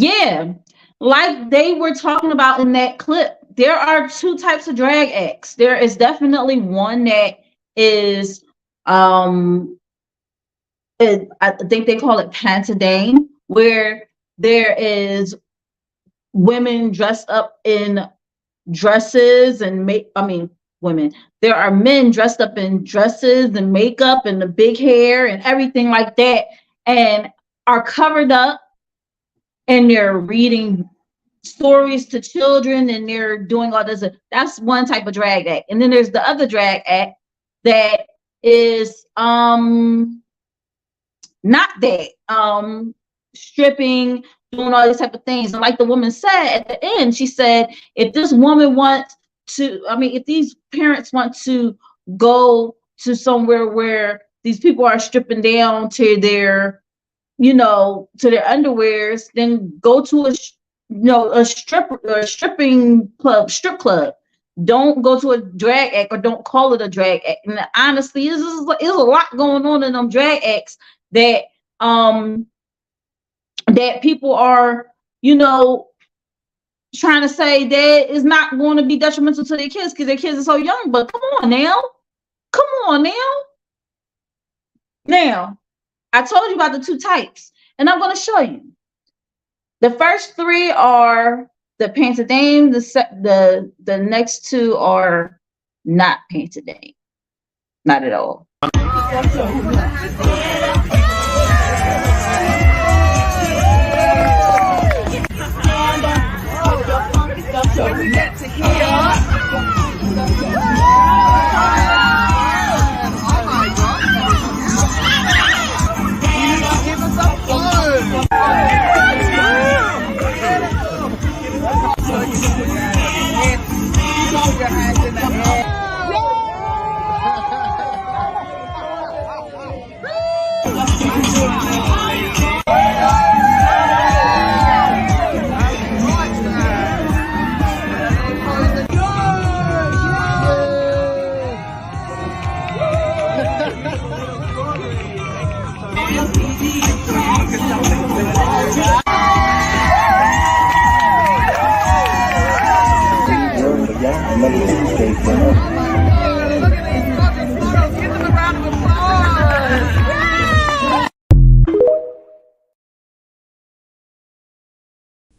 Yeah, like they were talking about in that clip, there are two types of drag acts. There is definitely one that is, I think they call it pantadame, where there is women dressed up in dresses and women. There are men dressed up in dresses and makeup and the big hair and everything like that, and are covered up, and they're reading stories to children, and they're doing all this. That's one type of drag act. And then there's the other drag act that is not that, stripping, doing all these type of things. And like the woman said at the end, she said, if this woman wants to, if these parents want to go to somewhere where these people are stripping down to their, to their underwears, then go to a stripping club, strip club. Don't go to a drag act, or don't call it a drag act. And honestly, there's a lot going on in them drag acts that that people are, trying to say that is not going to be detrimental to their kids because their kids are so young. But come on now. Now, I told you about the two types, and I'm going to show you. The first three are the pantadame. The next two are not pantadame, not at all.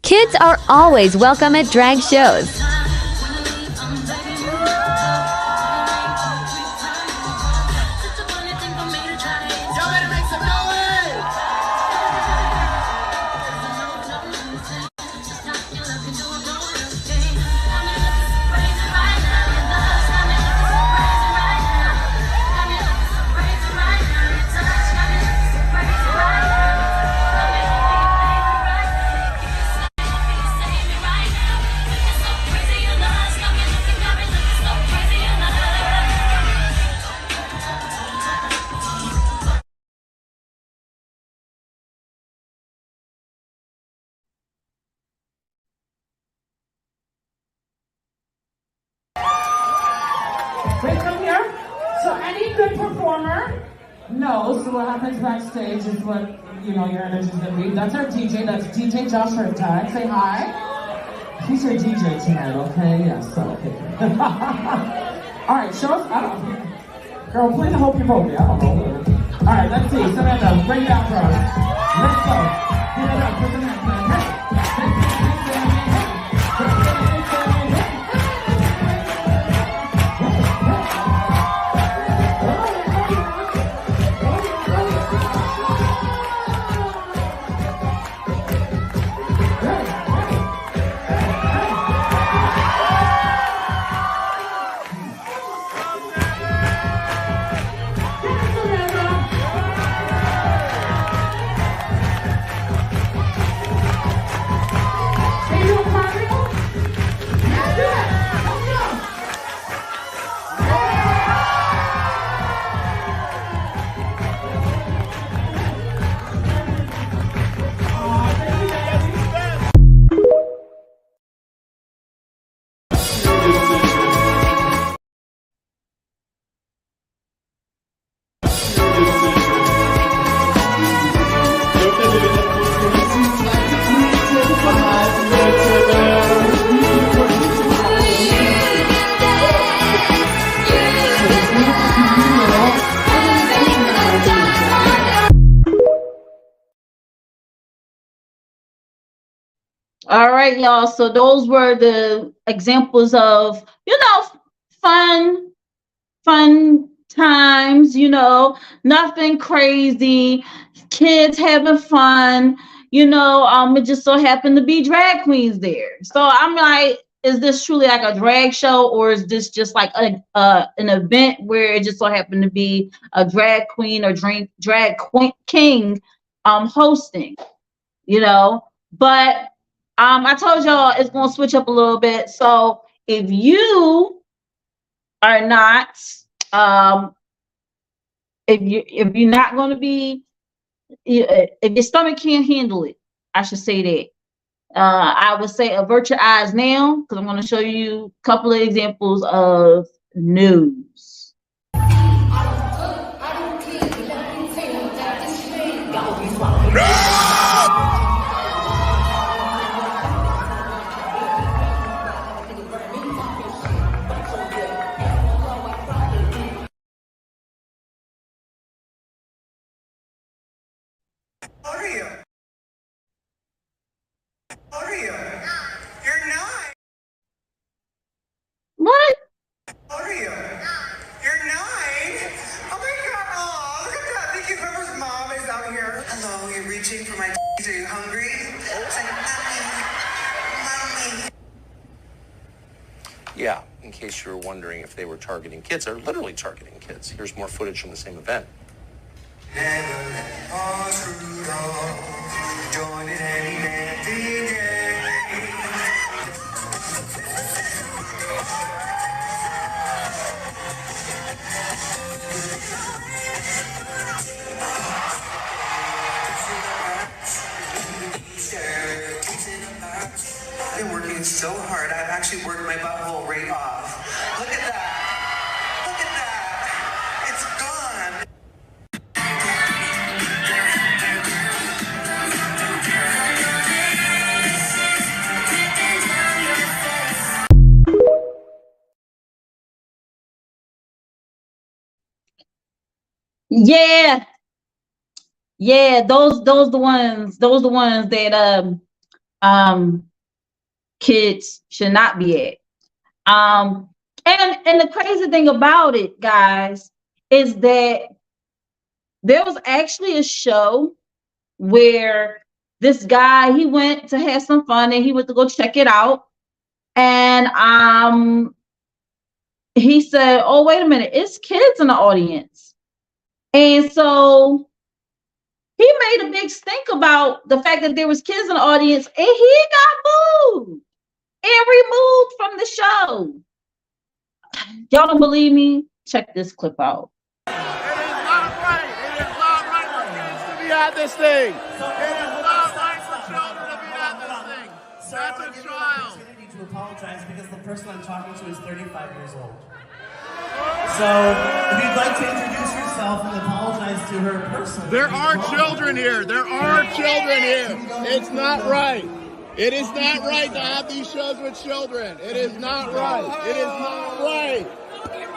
Kids are always welcome at drag shows.
They come here. So any good performer knows what happens backstage is what, your energy is going to be. That's our DJ. That's DJ Josh Riptide. Say hi. He's your DJ tonight, okay? Yes, okay. All right, show us. I don't know. Girl, play the Hope You Vote Me. I don't know. All right, let's see. Samantha, bring it out for us. Let's go. Give it up for Samantha.
All right, y'all. So those were the examples of, fun times, nothing crazy, kids having fun, it just so happened to be drag queens there. So I'm like, is this truly like a drag show, or is this just like an event where it just so happened to be a drag queen or drag queen king hosting, but I told y'all it's gonna switch up a little bit. So if you are not if you're not going to be, if your stomach can't handle it, I should say that. I would say avert your eyes now, because I'm going to show you a couple of examples of news. What?
How old are you? You're 9? Oh my god, oh, look at that. I think Pepper's mom is out here. Hello, you're reaching for my Are you hungry? It's like, mommy.
Yeah, in case you were wondering if they were targeting kids, they're literally targeting kids. Here's more footage from the same event.
Never let all screwed off. Join in any empty day. I've been working so hard. I've actually worked my butthole right off. Look at that. Look at that. It's gone.
Yeah, those the ones that kids should not be at. And the crazy thing about it, guys, is that there was actually a show where this guy, he went to have some fun and he went to go check it out, and he said, oh, wait a minute, it's kids in the audience. And so he made a big stink about the fact that there was kids in the audience, and he got booed and removed from the show. Y'all don't believe me? Check this clip out.
It is not right. It is not right for kids to be at this thing. It is not right for children to be at this thing. That's a child.
I'm going to need to apologize because the person I'm talking to is 35 years old. So, if you'd like to introduce yourself and apologize to her personally.
There are children here. There are children here. It's not right. It is not right to have these shows with children. It is not right. It is not right.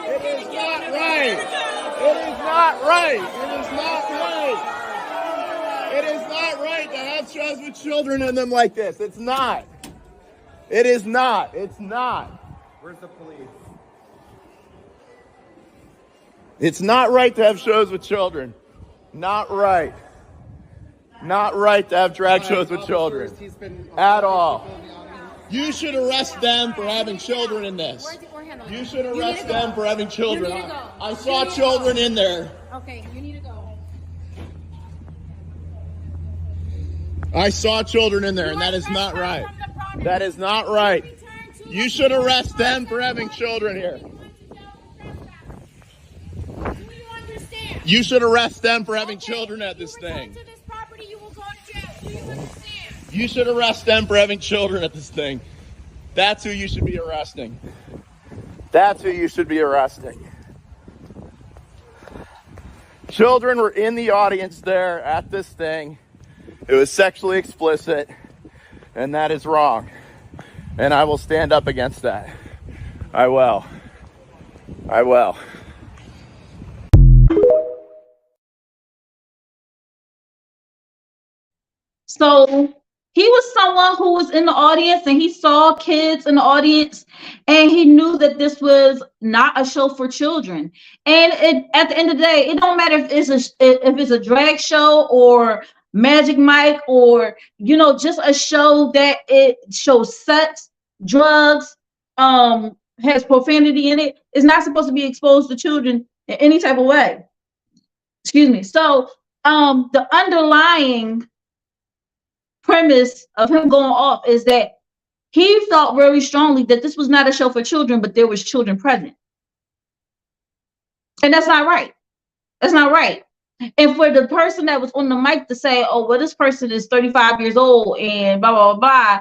It is not right. It is not right. It is not right. It is not right to have shows with children in them like this. It's not. It is not. It's not. Where's the police? It's not right to have shows with children. Not right. Not right to have drag shows with children. At all. You should arrest them for having children in this. You should arrest them for having children. I saw children in there.
Okay, you need to go.
I saw children in there, and that is not right. That is not right. You should arrest them for having children here. You should arrest them for having children at this thing. You should arrest them for having children at this thing. That's who you should be arresting. That's who you should be arresting. Children were in the audience there at this thing. It was sexually explicit, and that is wrong. And I will stand up against that. I will. I will.
So He was someone who was in the audience and he saw kids in the audience and he knew that this was not a show for children. And at the end of the day, it don't matter if it's a drag show or Magic Mike or, you know, just a show that it shows sex, drugs, has profanity in it. It's not supposed to be exposed to children in any type of way. Excuse me. So the underlying premise of him going off is that he felt very strongly that this was not a show for children, but there was children present. And that's not right. That's not right. And for the person that was on the mic to say, oh, well, this person is 35 years old and blah, blah, blah,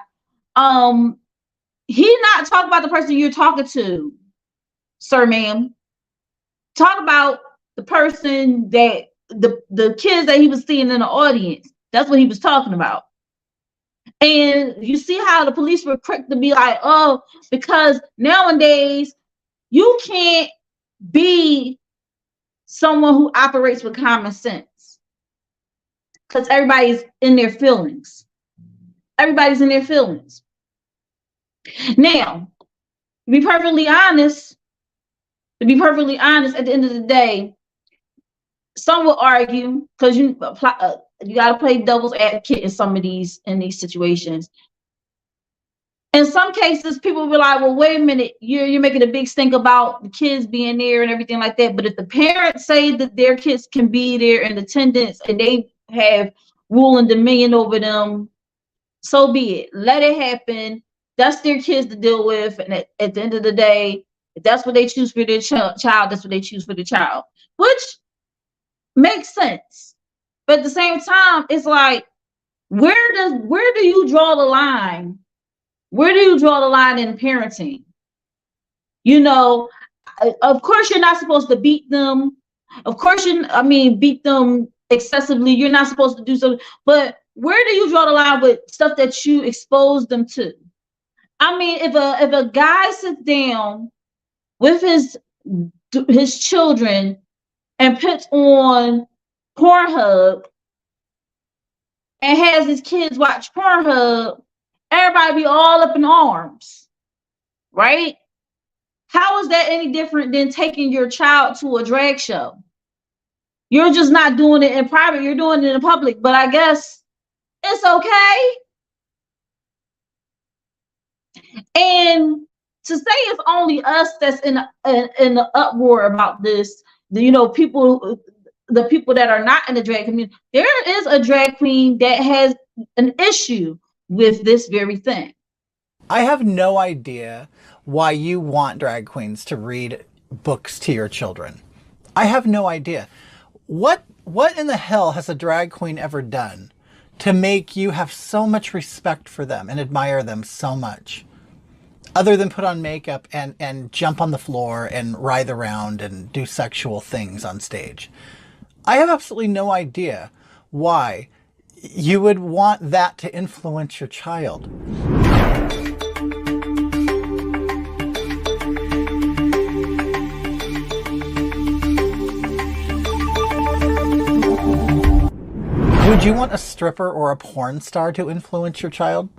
blah, he not talk about the person you're talking to, sir, ma'am. Talk about the person that the kids that he was seeing in the audience. That's what he was talking about. And you see how the police were quick to be like, oh, because nowadays you can't be someone who operates with common sense because everybody's in their feelings. Everybody's in their feelings. Now, to be perfectly honest, at the end of the day, some will argue because you got to play devil's advocate in these situations. In some cases, people will be like, well, wait a minute, you're making a big stink about the kids being there and everything like that. But if the parents say that their kids can be there in attendance and they have rule and dominion over them, so be it. Let it happen. That's their kids to deal with. And at the end of the day, if that's what they choose for their child, that's what they choose for the child, which makes sense. But at the same time, it's like, where do you draw the line? Where do you draw the line in parenting? You know, of course, you're not supposed to beat them. Of course, beat them excessively. You're not supposed to do so. But where do you draw the line with stuff that you expose them to? I mean, if a guy sits down with his children and puts on Pornhub and has his kids watch Pornhub, everybody be all up in arms, right? How is that any different than taking your child to a drag show? You're just not doing it in private, you're doing it in public, but I guess it's okay. And to say it's only us that's in the uproar about this, you know, the people that are not in the drag community, there is a drag queen that has an issue with this very thing.
I have no idea why you want drag queens to read books to your children. I have no idea. What in the hell has a drag queen ever done to make you have so much respect for them and admire them so much? Other than put on makeup and jump on the floor and writhe around and do sexual things on stage. I have absolutely no idea why you would want that to influence your child. Would you want a stripper or a porn star to influence your child?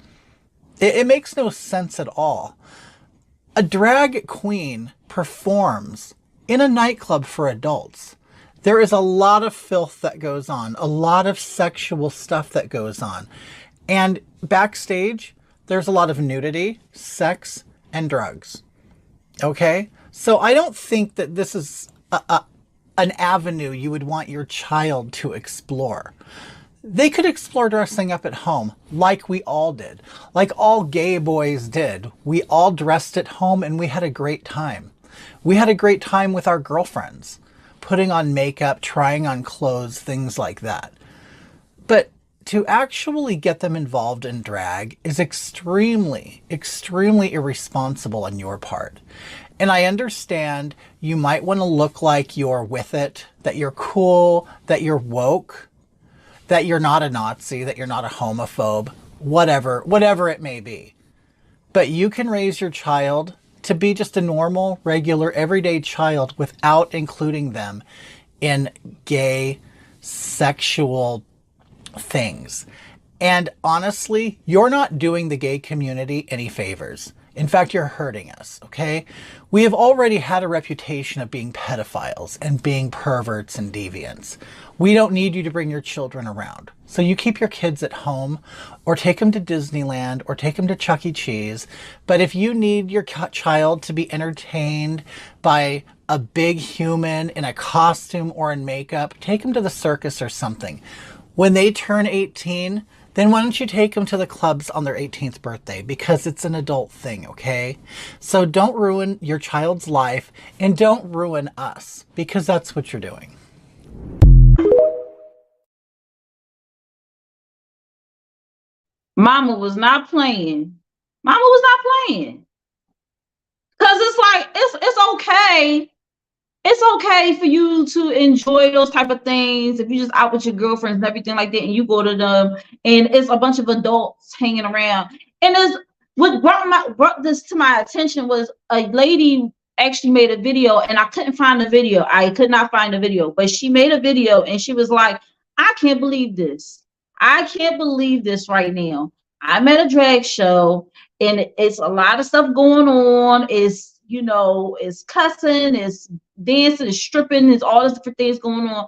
It makes no sense at all. A drag queen performs in a nightclub for adults. There is a lot of filth that goes on, a lot of sexual stuff that goes on. And backstage, there's a lot of nudity, sex, and drugs. Okay? So I don't think that this is an avenue you would want your child to explore. They could explore dressing up at home like we all did, like all gay boys did. We all dressed at home and we had a great time. We had a great time with our girlfriends, putting on makeup, trying on clothes, things like that. But to actually get them involved in drag is extremely, extremely irresponsible on your part. And I understand you might want to look like you're with it, that you're cool, that you're woke, that you're not a Nazi, that you're not a homophobe, whatever it may be. But you can raise your child to be just a normal, regular, everyday child without including them in gay, sexual things. And honestly, you're not doing the gay community any favors. In fact, you're hurting us, okay? We have already had a reputation of being pedophiles and being perverts and deviants. We don't need you to bring your children around. So you keep your kids at home, or take them to Disneyland, or take them to Chuck E. Cheese. But if you need your child to be entertained by a big human in a costume or in makeup, take them to the circus or something. When they turn 18, then why don't you take them to the clubs on their 18th birthday? Because it's an adult thing, okay? So don't ruin your child's life, and don't ruin us, because that's what you're doing.
Mama was not playing. Mama was not playing. Cause it's like it's okay. It's okay for you to enjoy those type of things if you just out with your girlfriends and everything like that, and you go to them and it's a bunch of adults hanging around. And it's what brought this to my attention was a lady actually made a video, and I couldn't find the video. I could not find the video, but she made a video and she was like, I can't believe this. I can't believe this right now. I'm at a drag show and it's a lot of stuff going on. It's, you know, it's cussing, it's dancing, it's stripping, it's all these different things going on.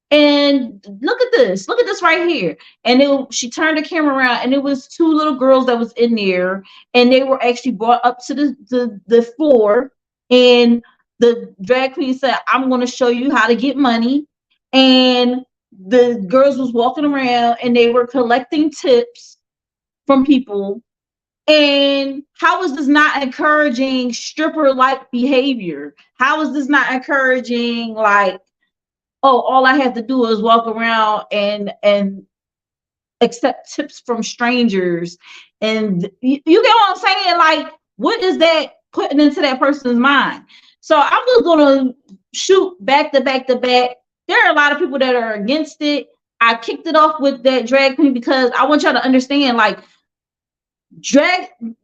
And look at this right here. And she turned the camera around, and it was two little girls that was in there, and they were actually brought up to the floor, and the drag queen said, I'm going to show you how to get money. And the girls was walking around and they were collecting tips from people. And how is this not encouraging stripper-like behavior? How is this not encouraging, like, oh, all I have to do is walk around and accept tips from strangers? And you get what I'm saying? Like, what is that putting into that person's mind? So I'm just gonna shoot back to back to back. There are a lot of people that are against it. I kicked it off with that drag queen because I want y'all to understand, like, the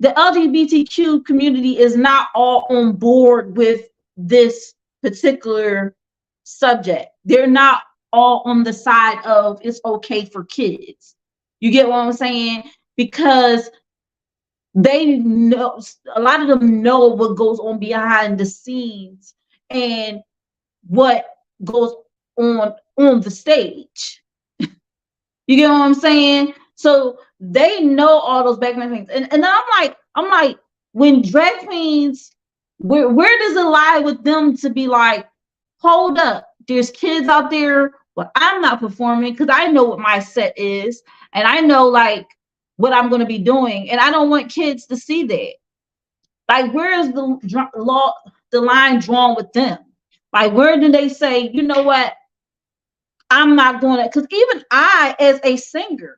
LGBTQ community is not all on board with this particular subject. They're not all on the side of it's okay for kids. You get what I'm saying? Because they know, a lot of them know what goes on behind the scenes and what goes on the stage. You get what I'm saying? So they know all those background things. And I'm like, when drag queens, where does it lie with them to be like, hold up, there's kids out there, but I'm not performing because I know what my set is, and I know like what I'm going to be doing, and I don't want kids to see that. Like, where is the line drawn with them? Like, where do they say, you know what, I'm not going to? Because even I, as a singer,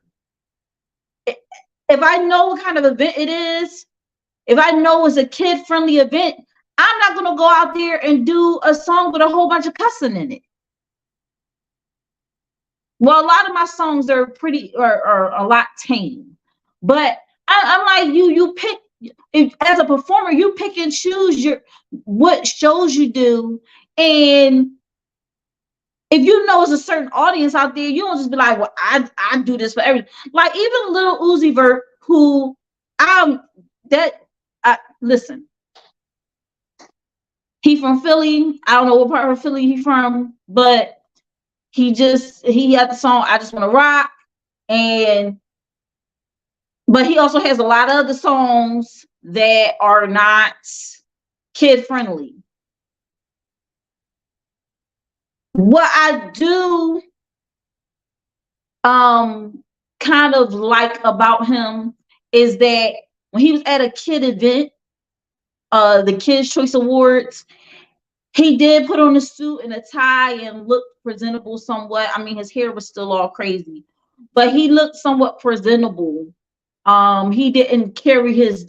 if I know what kind of event it is, if I know it's a kid-friendly event, I'm not going to go out there and do a song with a whole bunch of cussing in it. Well, a lot of my songs are a lot tame, but I'm like, you pick, as a performer, you pick and choose what shows you do. And if you know it's a certain audience out there, you don't just be like, well, I do this for everything. Like, even Lil Uzi Vert, who listen, he from Philly. I don't know what part of Philly he from, but he had the song I Just Want to Rock. But he also has a lot of other songs that are not kid friendly. What I do kind of like about him is that when he was at a kid event, the Kids Choice Awards, he did put on a suit and a tie and looked presentable somewhat. I mean, his hair was still all crazy, but he looked somewhat presentable. He didn't carry his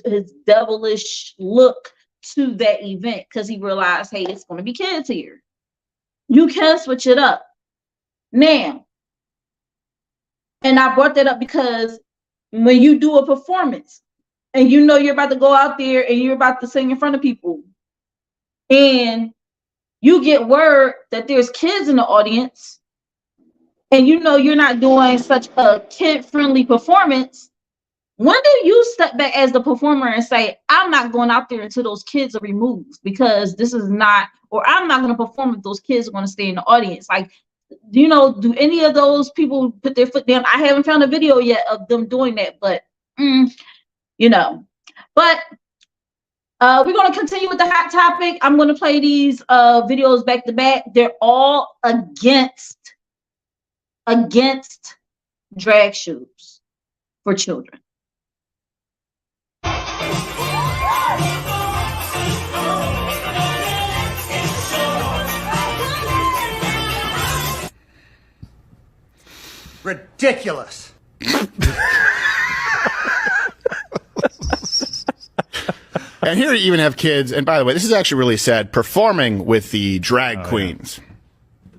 devilish look to that event because he realized, hey, it's going to be kids here. You can switch it up now. And I brought that up because when you do a performance and you know you're about to go out there and you're about to sing in front of people, and you get word that there's kids in the audience, and you know you're not doing such a kid-friendly performance, when do you step back as the performer and say, I'm not going out there until those kids are removed because this is not, or I'm not going to perform if those kids are going to stay in the audience? Like, you know, do any of those people put their foot down? I haven't found a video yet of them doing that, but you know, but we're going to continue with the hot topic. I'm going to play these videos back to back. They're all against drag shoes for children.
Ridiculous.
And here you even have kids, and by the way, this is actually really sad, performing with the drag queens.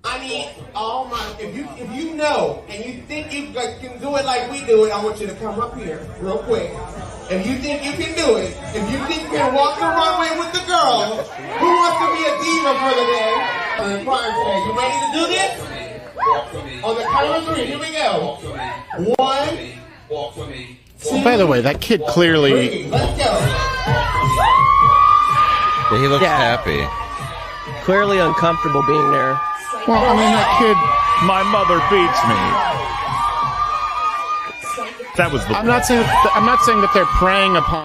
I mean, oh my, if you know and you think you can do it like we do it, I want you to come up here real quick. If you think you can do it, if you think you can walk the runway with the girls, who wants to be a diva for the day? You ready to do this? On the count of 3, here we go. 1, walk for me.
By the way, that kid clearly...
Let's go.
Yeah, he looks happy.
Clearly uncomfortable being there.
Well, I mean, that kid, my mother beats me. That was the... I'm not saying that they're preying upon...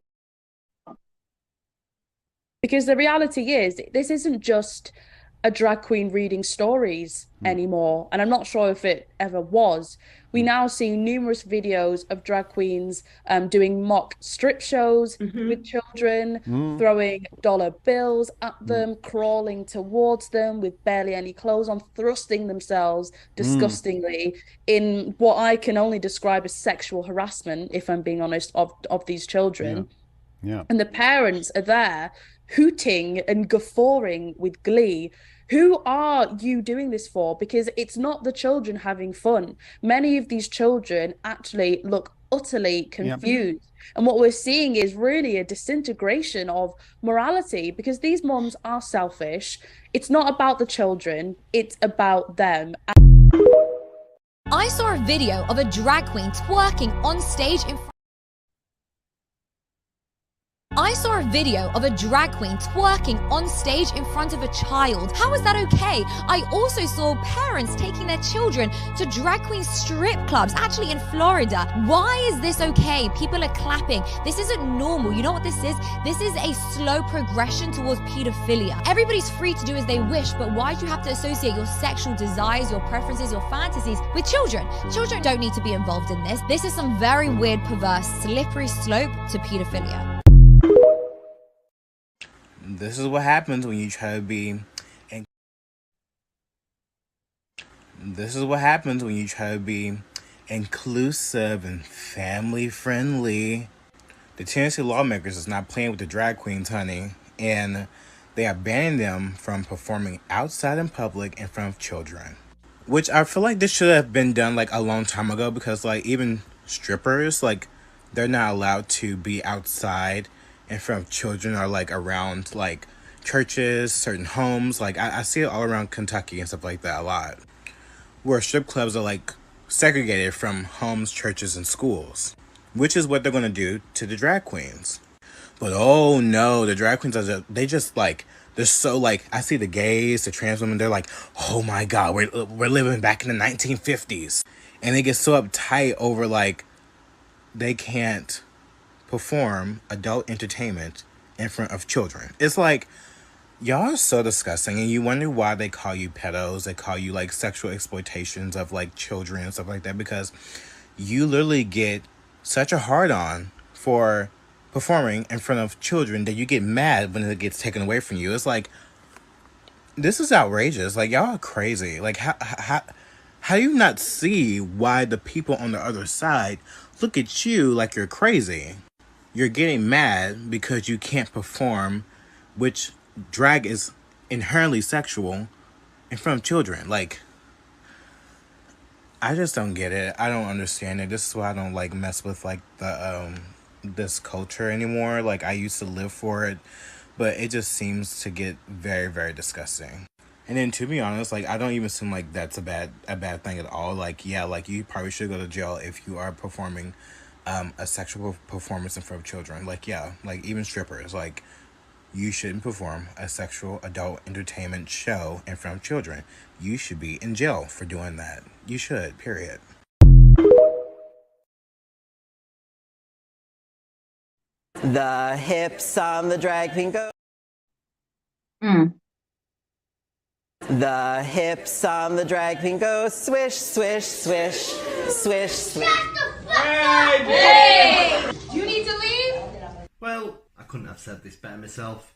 Because the reality is, this isn't just a drag queen reading stories anymore, and I'm not sure if it ever was. We now see numerous videos of drag queens doing mock strip shows with children, throwing dollar bills at them, crawling towards them with barely any clothes on, thrusting themselves disgustingly in what I can only describe as sexual harassment, if I'm being honest, of these children.
Yeah.
And the parents are there hooting and guffawing with glee. Who are you doing this for? Because it's not the children having fun. Many of these children actually look utterly confused. And what we're seeing is really a disintegration of morality, because these moms are selfish. It's not about the children, it's about them.
I saw a video of a drag queen twerking on stage in front of a child. How is that okay? I also saw parents taking their children to drag queen strip clubs, actually in Florida. Why is this okay? People are clapping. This isn't normal. You know what this is? This is a slow progression towards pedophilia. Everybody's free to do as they wish, but why do you have to associate your sexual desires, your preferences, your fantasies with children? Children don't need to be involved in this. This is some very weird, perverse, slippery slope to pedophilia.
This is what happens when you try to be inclusive and family friendly. The Tennessee lawmakers is not playing with the drag queens, honey, and they are banning them from performing outside in public in front of children. Which I feel like this should have been done like a long time ago, because like even strippers, like they're not allowed to be outside in front of children or like around like churches, certain homes. Like I see it all around Kentucky and stuff like that a lot, where strip clubs are like segregated from homes, churches, and schools, which is what they're going to do to the drag queens. But oh no, the drag queens are they're so like, I see the gays, the trans women, they're like, oh my God, we're living back in the 1950s. And they get so uptight over like they can't perform adult entertainment in front of children. It's like, y'all are so disgusting, and you wonder why they call you pedos, they call you like sexual exploitations of like children and stuff like that, because you literally get such a hard-on for performing in front of children that you get mad when it gets taken away from you. It's like, this is outrageous. Like, y'all are crazy. Like, how do you not see why the people on the other side look at you like you're crazy? You're getting mad because you can't perform, which drag is inherently sexual, in front of children. Like, I just don't get it. I don't understand it. This is why I don't like mess with like the this culture anymore. Like, I used to live for it, but it just seems to get very, very disgusting. And then, to be honest, like, I don't even seem like that's a bad thing at all. Like, yeah, like, you probably should go to jail if you are performing a sexual performance in front of children. Like, yeah, like, even strippers, like, you shouldn't perform a sexual adult entertainment show in front of children. You should be in jail for doing that. You should, period.
The hips on the drag queen go. The hips on the drag queen go swish, swish, swish, swish, swish.
Hey! Do you need to leave?
Well, I couldn't have said this better myself.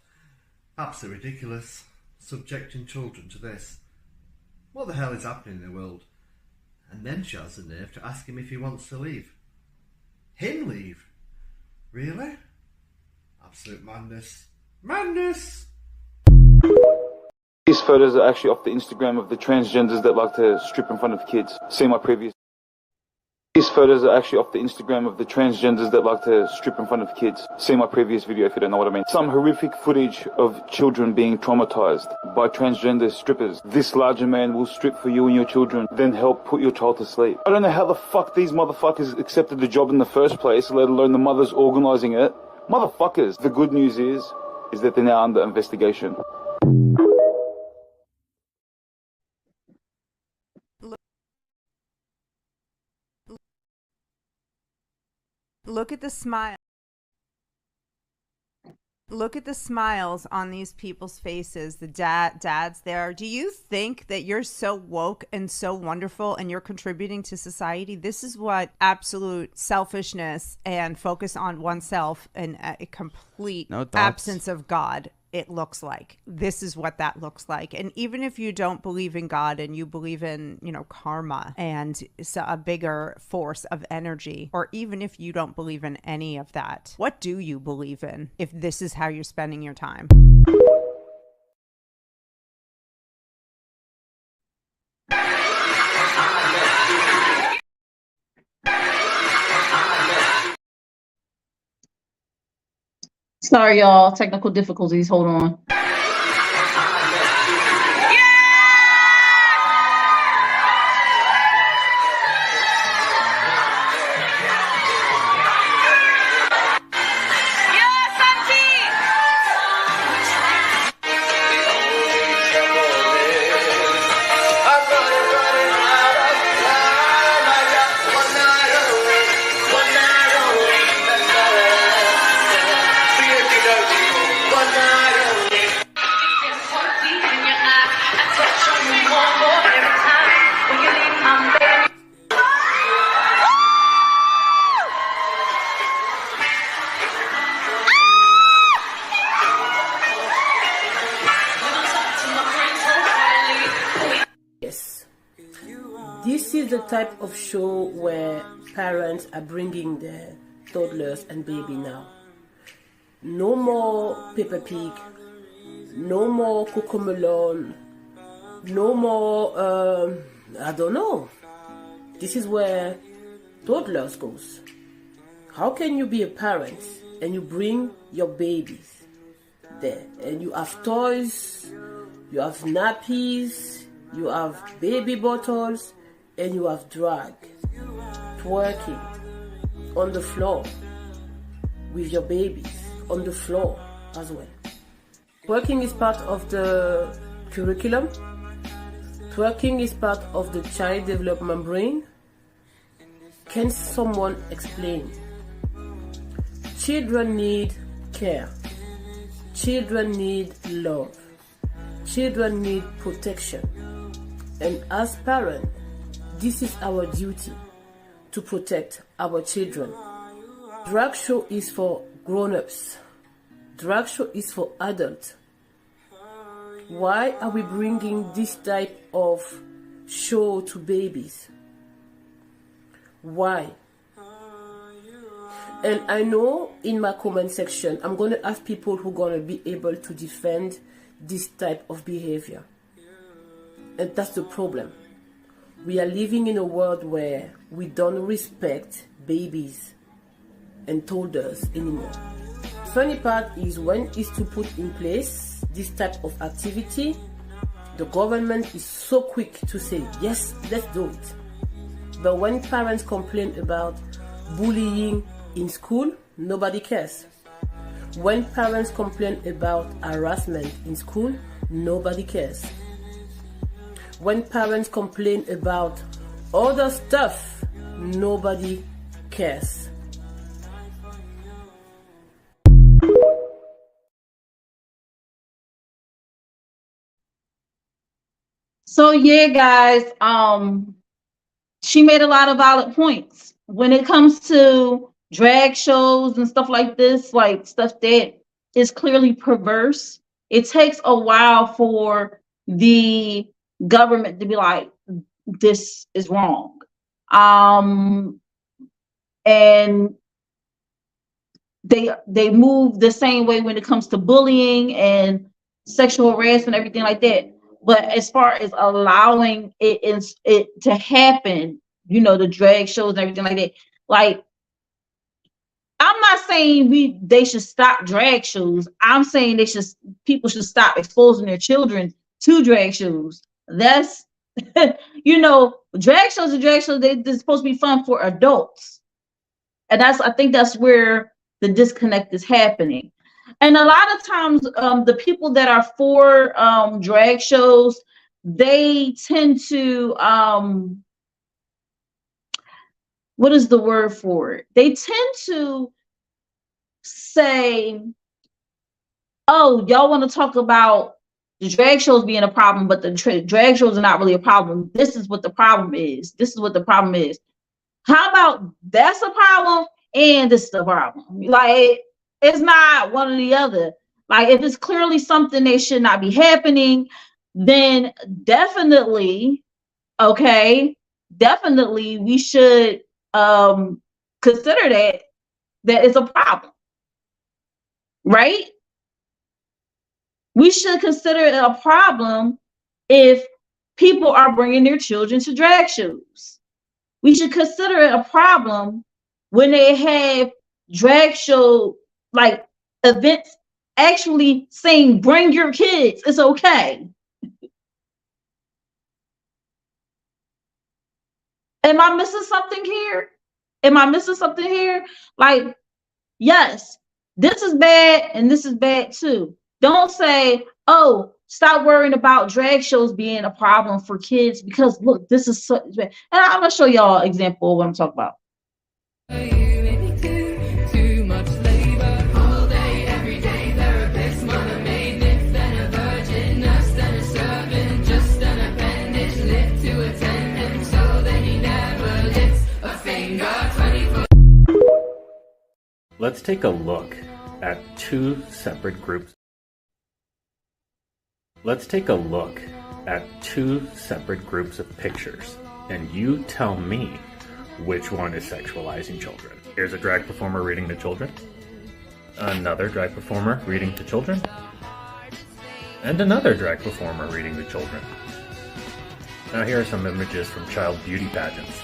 Absolutely ridiculous. Subjecting children to this. What the hell is happening in the world? And then she has the nerve to ask him if he wants to leave. Him leave? Really? Absolute madness. Madness!
These photos are actually off the Instagram of the transgenders that like to strip in front of kids. See my previous... These photos are actually off the Instagram of the transgenders that like to strip in front of kids. See my previous video if you don't know what I mean. Some horrific footage of children being traumatized by transgender strippers. This larger man will strip for you and your children, then help put your child to sleep. I don't know how the fuck these motherfuckers accepted the job in the first place, let alone the mothers organizing it. Motherfuckers. The good news is that they're now under investigation.
Look at the smile. Look at the smiles on these people's faces, the dads there. Do you think that you're so woke and so wonderful and you're contributing to society? This is what absolute selfishness and focus on oneself and a complete absence of God, it looks like. This is what that looks like. And even if you don't believe in God and you believe in, you know, karma and a bigger force of energy, or even if you don't believe in any of that, what do you believe in if this is how you're spending your time?
Sorry, y'all. Technical difficulties. Hold on.
This is the type of show where parents are bringing their toddlers and baby now. No more Peppa Pig, no more Cocomelon, no more, I don't know. This is where toddlers goes. How can you be a parent and you bring your babies there and you have toys, you have nappies, you have baby bottles, and you have drag, twerking on the floor with your babies on the floor as well. Twerking is part of the curriculum. Twerking is part of the child development brain. Can someone explain? Children need care. Children need love. Children need protection. And as parents, this is our duty to protect our children. Drag show is for grown-ups. Drag show is for adults. Why are we bringing this type of show to babies? Why? And I know in my comment section, I'm going to have people who are going to be able to defend this type of behavior. And that's the problem. We are living in a world where we don't respect babies and toddlers anymore. Funny part is when is to put in place this type of activity, The government is so quick to say, yes, let's do it. But when parents complain about bullying in school, nobody cares. When parents complain about harassment in school, nobody cares. When parents complain about other stuff, nobody cares.
So yeah, guys, she made a lot of valid points. When it comes to drag shows and stuff like this, like stuff that is clearly perverse, it takes a while for the government to be like, this is wrong. And they move the same way when it comes to bullying and sexual harassment, everything like that. But as far as allowing it to happen, you know, the drag shows and everything like that, like, I'm not saying they should stop drag shows. I'm saying people should stop exposing their children to drag shows. That's you know, drag shows are drag shows. They're supposed to be fun for adults, and I think that's where the disconnect is happening. And a lot of times, the people that are for drag shows, they tend to what is the word for it? They tend to say, oh, y'all want to talk about the drag shows being a problem, but the drag shows are not really a problem. This is what the problem is. This is what the problem is. How about that's a problem and this is the problem? Like, it's not one or the other. Like, if it's clearly something that should not be happening, then definitely, okay, definitely we should consider that it's a problem, right? We should consider it a problem if people are bringing their children to drag shows. We should consider it a problem when they have drag show like events actually saying, bring your kids, it's okay. Am I missing something here? Am I missing something here? Like, yes, this is bad and this is bad too. Don't say, oh, stop worrying about drag shows being a problem for kids because look, this is so bad. And I'm gonna show y'all an example of what I'm talking about.
Let's take a look at two separate groups. Let's take a look at two separate groups of pictures, and you tell me which one is sexualizing children. Here's a drag performer reading to children, another drag performer reading to children, and another drag performer reading to children. Now here are some images from child beauty pageants.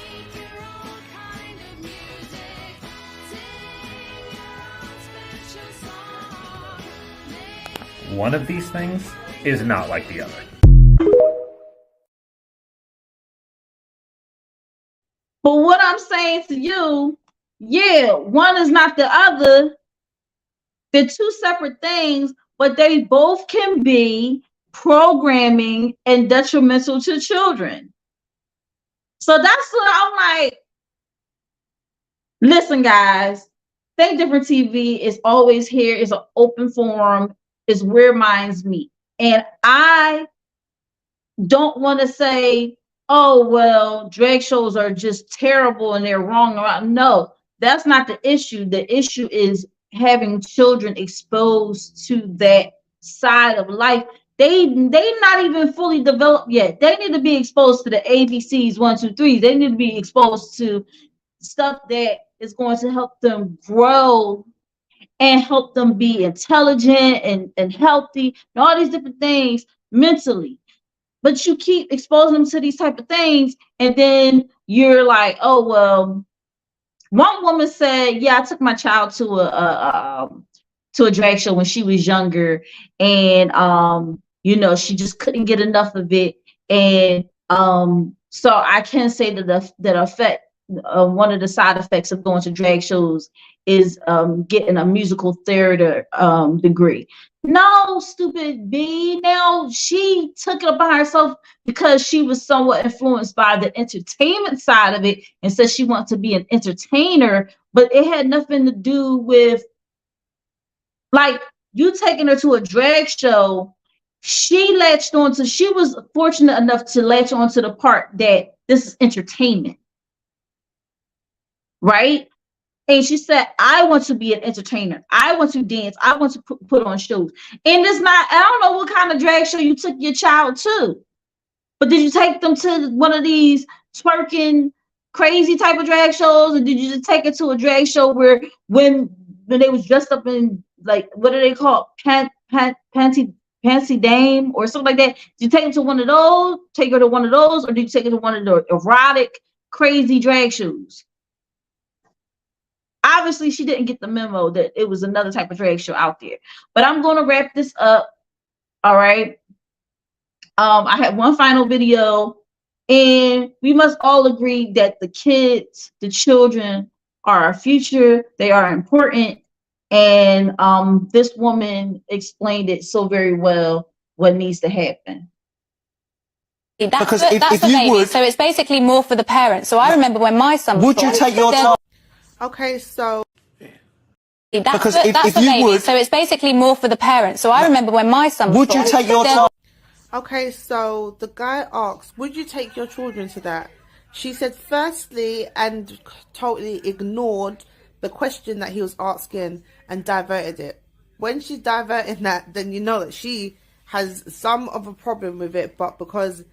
One of these things is not like the other.
But what I'm saying to you, yeah, one is not the other. They're two separate things, but they both can be programming and detrimental to children. So that's what I'm like, listen, guys, Think Different TV is always here. It's an open forum. Is where minds meet. And I don't want to say, oh, well, drag shows are just terrible and they're wrong. No, that's not the issue. The issue is having children exposed to that side of life. They not even fully developed yet. They need to be exposed to the ABCs, 1, 2, 3. They need to be exposed to stuff that is going to help them grow and help them be intelligent and healthy and all these different things mentally. But you keep exposing them to these type of things, and then you're like, oh, well, one woman said, yeah, I took my child to a drag show when she was younger, and You know, she just couldn't get enough of it. And so I can say that one of the side effects of going to drag shows is getting a musical theater degree. No, stupid B. Now she took it upon herself because she was somewhat influenced by the entertainment side of it and said she wanted to be an entertainer, but it had nothing to do with like you taking her to a drag show. She was fortunate enough to latch onto the part that this is entertainment, right? And she said, I want to be an entertainer. I want to dance. I want to put on shows. And it's not, I don't know what kind of drag show you took your child to, but did you take them to one of these twerking crazy type of drag shows? Or did you just take it to a drag show where when they was dressed up in, like, what do they call fancy dame or something like that? Did you take them to one of those, take her to one of those, or did you take her to one of the erotic, crazy drag shows? Obviously, she didn't get the memo that it was another type of drag show out there. But I'm going to wrap this up. All right. I had one final video, and we must all agree that the kids, the children, are our future. They are important. And this woman explained it so very well what needs to happen.
That's the baby. So it's basically more for the parents. So I remember when my son was
Would you take your time?
Okay, so that's the baby. So it's basically more for the parents. So I remember when my son was
Would you take your time?
Okay, so the guy asked, would you take your children to that? She said firstly and totally ignored the question that he was asking and diverted it. When she's diverting that, then you know that she has some of a problem with it, but because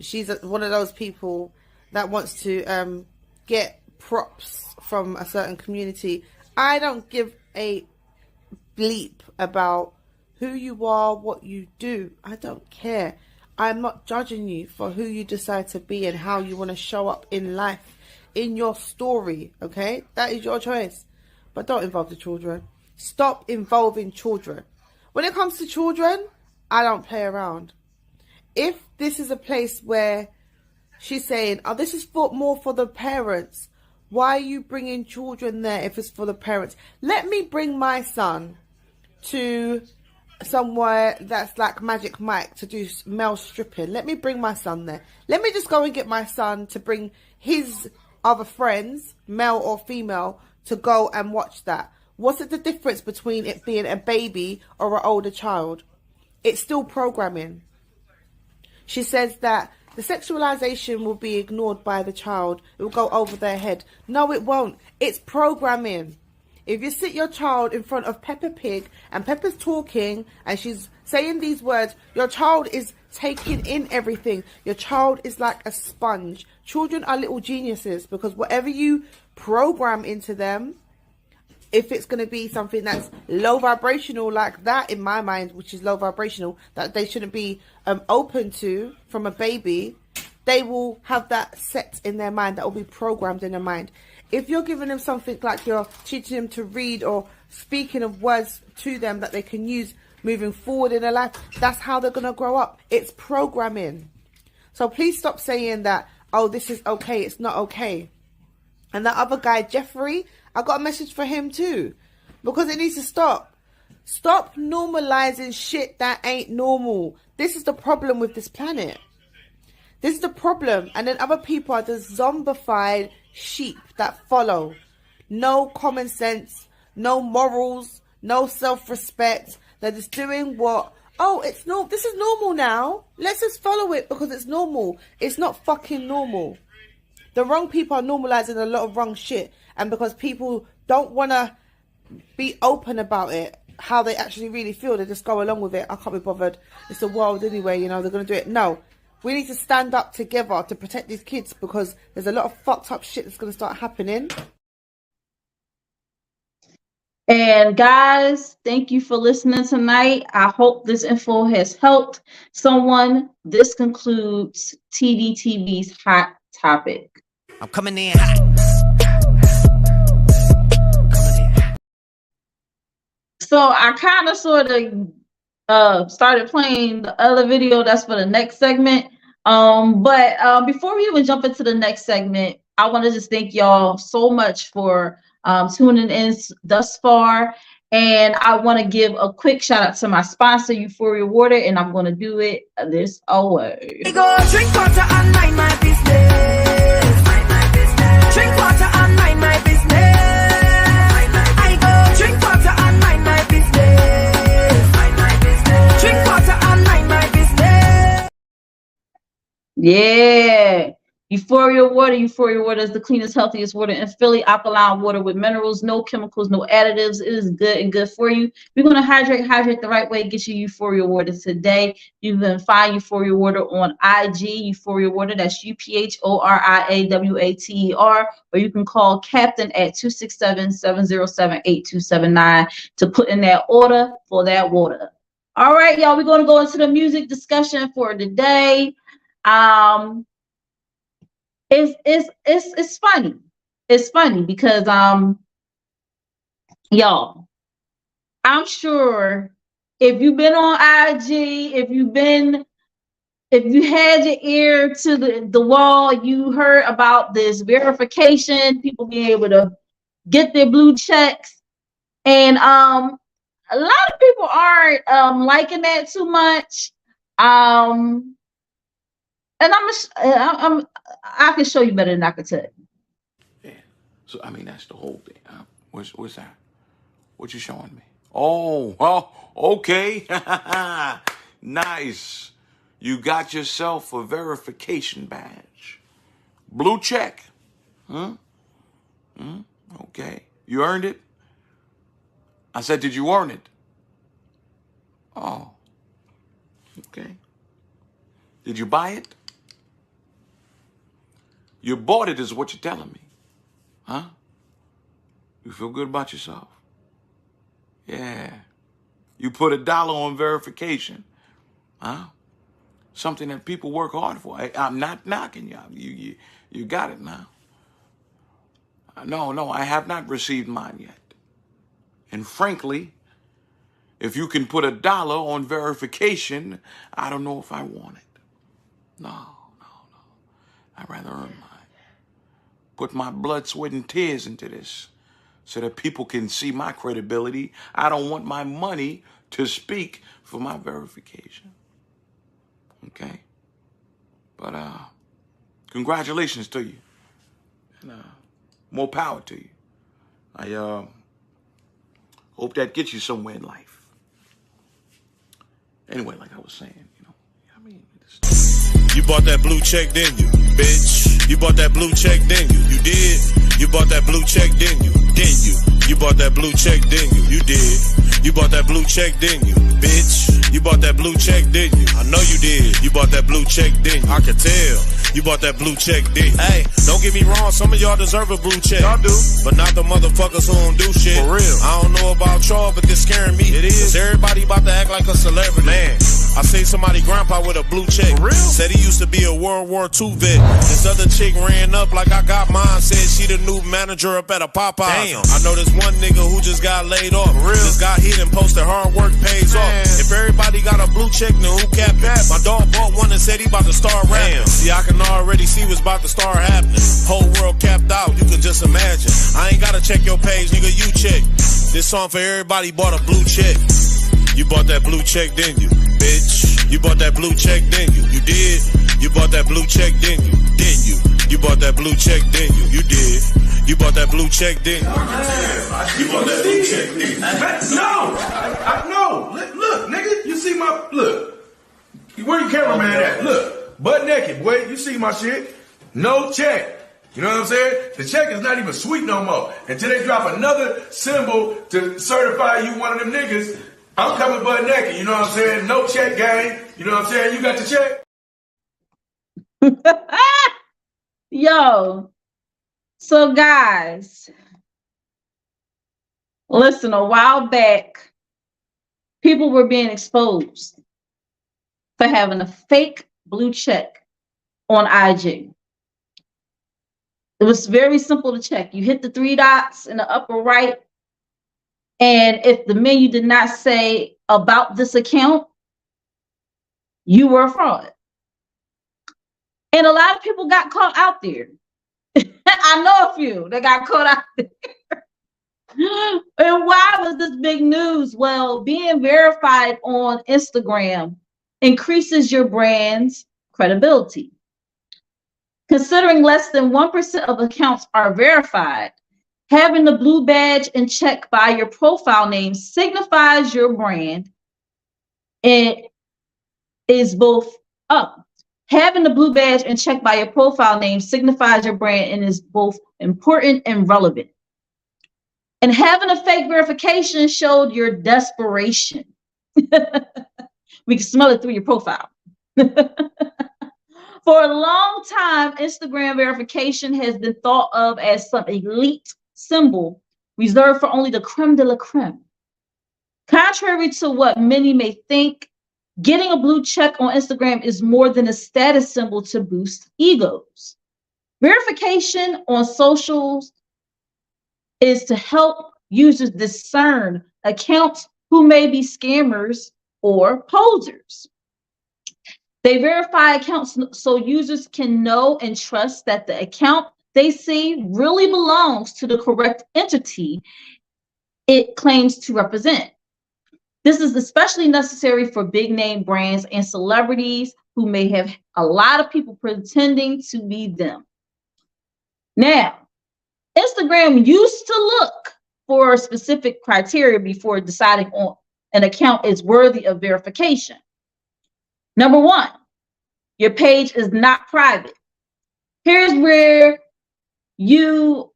she's one of those people that wants to get props from a certain community, I don't give a bleep about who you are, what you do. I don't care. I'm not judging you for who you decide to be and how you want to show up in life, in your story, okay? That is your choice. But don't involve the children. Stop involving children. When it comes to children, I don't play around. If this is a place where she's saying, oh, this is more for the parents, why are you bringing children there if it's for the parents? Let me bring my son to somewhere that's like Magic Mike to do male stripping. Let me bring my son there. Let me just go and get my son to bring his other friends, male or female, to go and watch that. What's the difference between it being a baby or an older child? It's still programming. She says that the sexualization will be ignored by the child. It will go over their head. No, it won't. It's programming. If you sit your child in front of Peppa Pig and Peppa's talking and she's saying these words, your child is taking in everything. Your child is like a sponge. Children are little geniuses because whatever you program into them, if it's going to be something that's low vibrational like that, in my mind, which is low vibrational, that they shouldn't be open to from a baby, they will have that set in their mind, that will be programmed in their mind. If you're giving them something like you're teaching them to read or speaking of words to them that they can use moving forward in their life, that's how they're going to grow up. It's programming. So please stop saying that, oh, this is okay, it's not okay. And that other guy, Jeffrey, I got a message for him too. Because it needs to stop. Stop normalizing shit that ain't normal. This is the problem with this planet. This is the problem. And then other people are just zombified sheep that follow. No common sense, no morals, no self-respect. They're just doing what, oh, it's no, this is normal now. Let's just follow it because it's normal. It's not fucking normal. The wrong people are normalizing a lot of wrong shit. And because people don't want to be open about it, how they actually really feel, they just go along with it. I can't be bothered. It's the world anyway, you know, they're going to do it. No. We need to stand up together to protect these kids because there's a lot of fucked up shit that's going to start happening.
And guys, thank you for listening tonight. I hope this info has helped someone. This concludes TDTV's Hot Topic.
I'm coming in hot.
So I kind of sort of started playing the other video. That's for the next segment. But before we even jump into the next segment, I want to just thank y'all so much for tuning in thus far. And I want to give a quick shout out to my sponsor, Euphoria Water, and I'm going to do it this away.
Go drink water and mind my business. Mind my business. Drink water and mind my business. I go drink water and mind my business. Mind my business. Drink water and mind my business.
Yeah. Euphoria Water. Euphoria Water is the cleanest, healthiest water in Philly. Alkaline water with minerals, no chemicals, no additives. It is good and good for you. We're going to hydrate the right way. Get you Euphoria Water today. You can find Euphoria Water on IG, Euphoria Water. That's UPHORIAWATER. Or you can call Captain at 267-707-8279 to put in that order for that water. All right, y'all. We're going to go into the music discussion for today. It's funny. It's funny because y'all, I'm sure if you've been on IG, if you had your ear to the wall, you heard about this verification, people being able to get their blue checks. And a lot of people aren't liking that too much. And I can show you better than I can tell you.
Yeah. So I mean that's the whole thing. What's that? What you showing me? Oh, well, okay. Nice. You got yourself a verification badge. Blue check. Okay. You earned it? I said, did you earn it? Oh. Okay. Did you buy it? You bought it is what you're telling me. Huh? You feel good about yourself? Yeah. You put $1 on verification. Huh? Something that people work hard for. I'm not knocking you. You got it now. No, I have not received mine yet. And frankly, if you can put $1 on verification, I don't know if I want it. No. I'd rather earn mine. Put my blood, sweat, and tears into this so that people can see my credibility. I don't want my money to speak for my verification. Okay? But congratulations to you. And more power to you. I hope that gets you somewhere in life. Anyway, like I was saying, I mean,
you bought that blue check, didn't you, bitch? You bought that blue check, didn't you? You did. You bought that blue check, didn't you? Didn't you? You bought that blue check, didn't you? You did. You bought that blue check, didn't you, bitch? You bought that blue check, didn't you? I know you did. You bought that blue check, didn't you? I could tell. You bought that blue check, didn't you? Hey, don't get me wrong, some of y'all deserve a blue check. Y'all do. But not the motherfuckers who don't do shit. For real. I don't know about y'all, but this scaring me. It is. 'Cause everybody about to act like a celebrity. Man, I seen somebody grandpa with a blue check. For real? Said he used to be a World War II vet. This other chick ran up like I got mine. Said she the new manager up at a Popeyes. Damn. I know this one nigga who just got laid off. For real? Just got hit and posted hard work pays off. If everybody got a blue check, then who capped it? My dog bought one and said he about to start rapping. See, I can already see what's about to start happening. Whole world capped out, you can just imagine. I ain't gotta check your page, nigga, you check. This song for everybody bought a blue check. You bought that blue check, didn't you, bitch? You bought that blue check, didn't you? You did. You bought that blue check, didn't you? Didn't you? You bought that blue check, didn't you? You did. You bought that blue check, didn't you? You bought that blue check, didn't you?
No. Look, nigga, you see my, look. Where your cameraman at? Look, butt naked, boy. You see my shit? No check. You know what I'm saying? The check is not even sweet no more. Until they drop another symbol to certify you one of them niggas, I'm coming butt naked. You know what I'm saying? No check gang. You know what I'm saying? You got the check?
Yo. So guys, listen, a while back, people were being exposed for having a fake blue check on IG. It was very simple to check. You hit the 3 dots in the upper right, and if the menu did not say about this account, you were a fraud. And a lot of people got caught out there. I know a few that got caught out there. And why was this big news? Well, being verified on Instagram increases your brand's credibility. Considering less than 1% of accounts are verified, having the blue badge and check by your profile name signifies your brand. It is both up. Having the blue badge and check by your profile name signifies your brand and is both important and relevant. And having a fake verification showed your desperation. We can smell it through your profile. For a long time, Instagram verification has been thought of as some elite symbol reserved for only the creme de la creme. Contrary to what many may think, getting a blue check on Instagram is more than a status symbol to boost egos. Verification on socials is to help users discern accounts who may be scammers or posers. They verify accounts so users can know and trust that the account they see really belongs to the correct entity it claims to represent. This is especially necessary for big name brands and celebrities who may have a lot of people pretending to be them. Now, Instagram used to look for specific criteria before deciding on an account is worthy of verification. Number one, your page is not private. Here's where you'll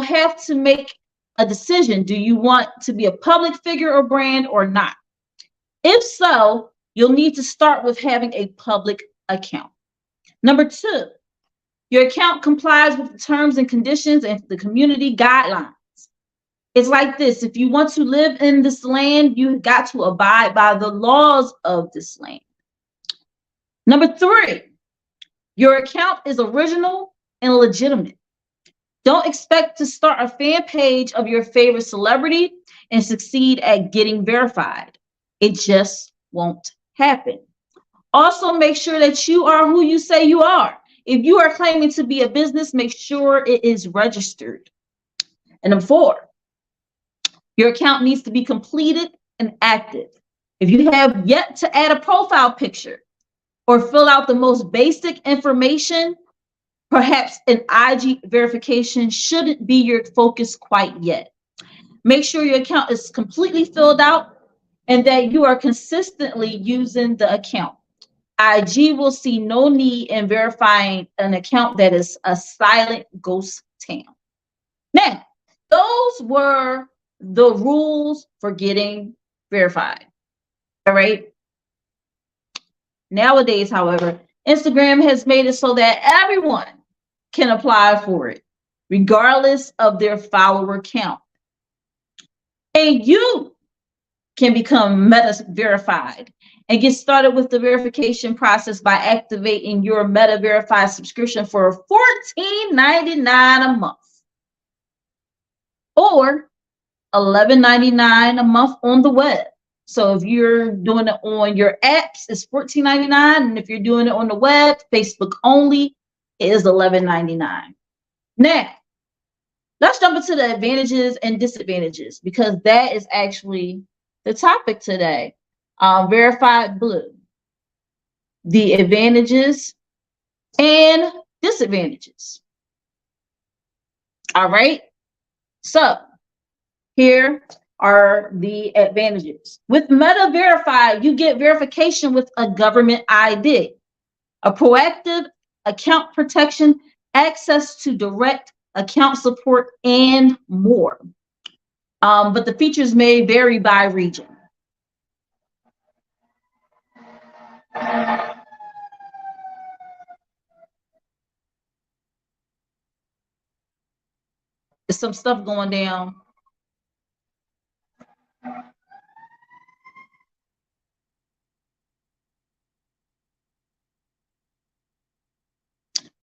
have to make a decision. Do you want to be a public figure or brand or not? If so, you'll need to start with having a public account. Number two, your account complies with the terms and conditions and the community guidelines. It's like this: if you want to live in this land, you've got to abide by the laws of this land. Number three, your account is original and legitimate. Don't expect to start a fan page of your favorite celebrity and succeed at getting verified. It just won't happen. Also, make sure that you are who you say you are. If you are claiming to be a business, make sure it is registered. And number four, your account needs to be completed and active. If you have yet to add a profile picture or fill out the most basic information, perhaps an IG verification shouldn't be your focus quite yet. Make sure your account is completely filled out and that you are consistently using the account. IG will see no need in verifying an account that is a silent ghost town. Now, those were the rules for getting verified. All right. Nowadays, however, Instagram has made it so that everyone can apply for it, regardless of their follower count. And you can become Meta verified and get started with the verification process by activating your Meta Verified subscription for $14.99 a month or $11.99 a month on the web. So if you're doing it on your apps, it's $14.99, and if you're doing it on the web, Facebook only, it is $11.99. Now, let's jump into the advantages and disadvantages, because that is actually the topic today. Verified Blue, the advantages and disadvantages. All right. So here are the advantages. With Meta Verified, you get verification with a government ID, a proactive account protection, access to direct account support, and more. But the features may vary by region. There's some stuff going down.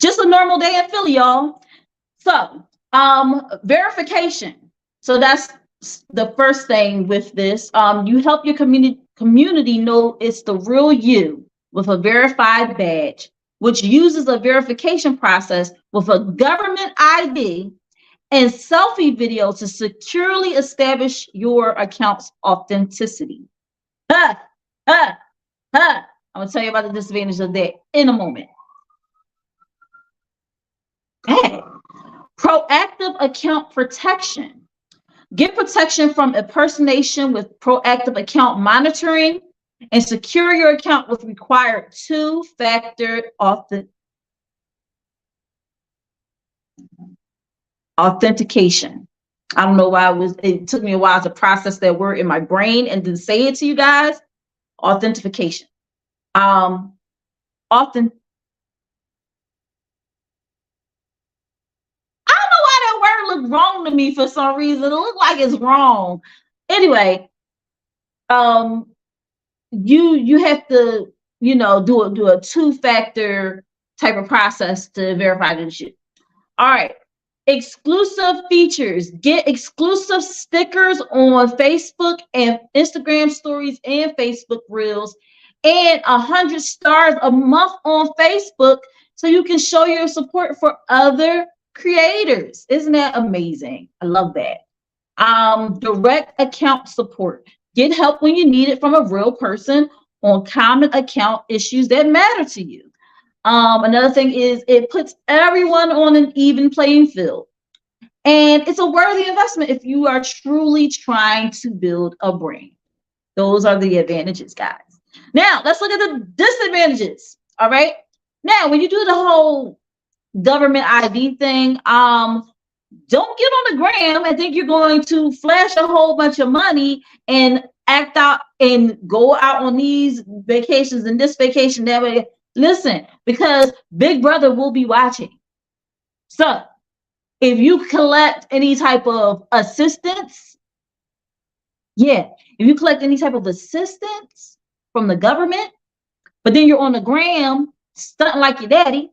Just a normal day in Philly, y'all. So, verification. So that's the first thing with this, you help your community know it's the real you with a verified badge, which uses a verification process with a government ID and selfie video to securely establish your account's authenticity. I'm gonna tell you about the disadvantage of that in a moment. Hey, proactive account protection. Get protection from impersonation with proactive account monitoring and secure your account with required two-factor authentication. I don't know why it took me a while to process that word in my brain and then say it to you guys. Authentication. Often. I don't know why that word looked wrong to me for some reason. It looked like it's wrong. Anyway, you have to, do a two-factor type of process to verify this shit. All right. Exclusive features. Get exclusive stickers on Facebook and Instagram stories and Facebook Reels, and 100 stars a month on Facebook so you can show your support for other creators. Isn't that amazing? I love that. Direct account support. Get help when you need it from a real person on common account issues that matter to you. Another thing is it puts everyone on an even playing field. And it's a worthy investment if you are truly trying to build a brand. Those are the advantages, guys. Now, let's look at the disadvantages. All right. Now, when you do the whole government ID thing, don't get on the gram and think you're going to flash a whole bunch of money and act out and go out on these vacations and this vacation, that way. Listen, because Big Brother will be watching. So if you collect any type of assistance, if you collect any type of assistance from the government, but then you're on the gram stunting like your daddy,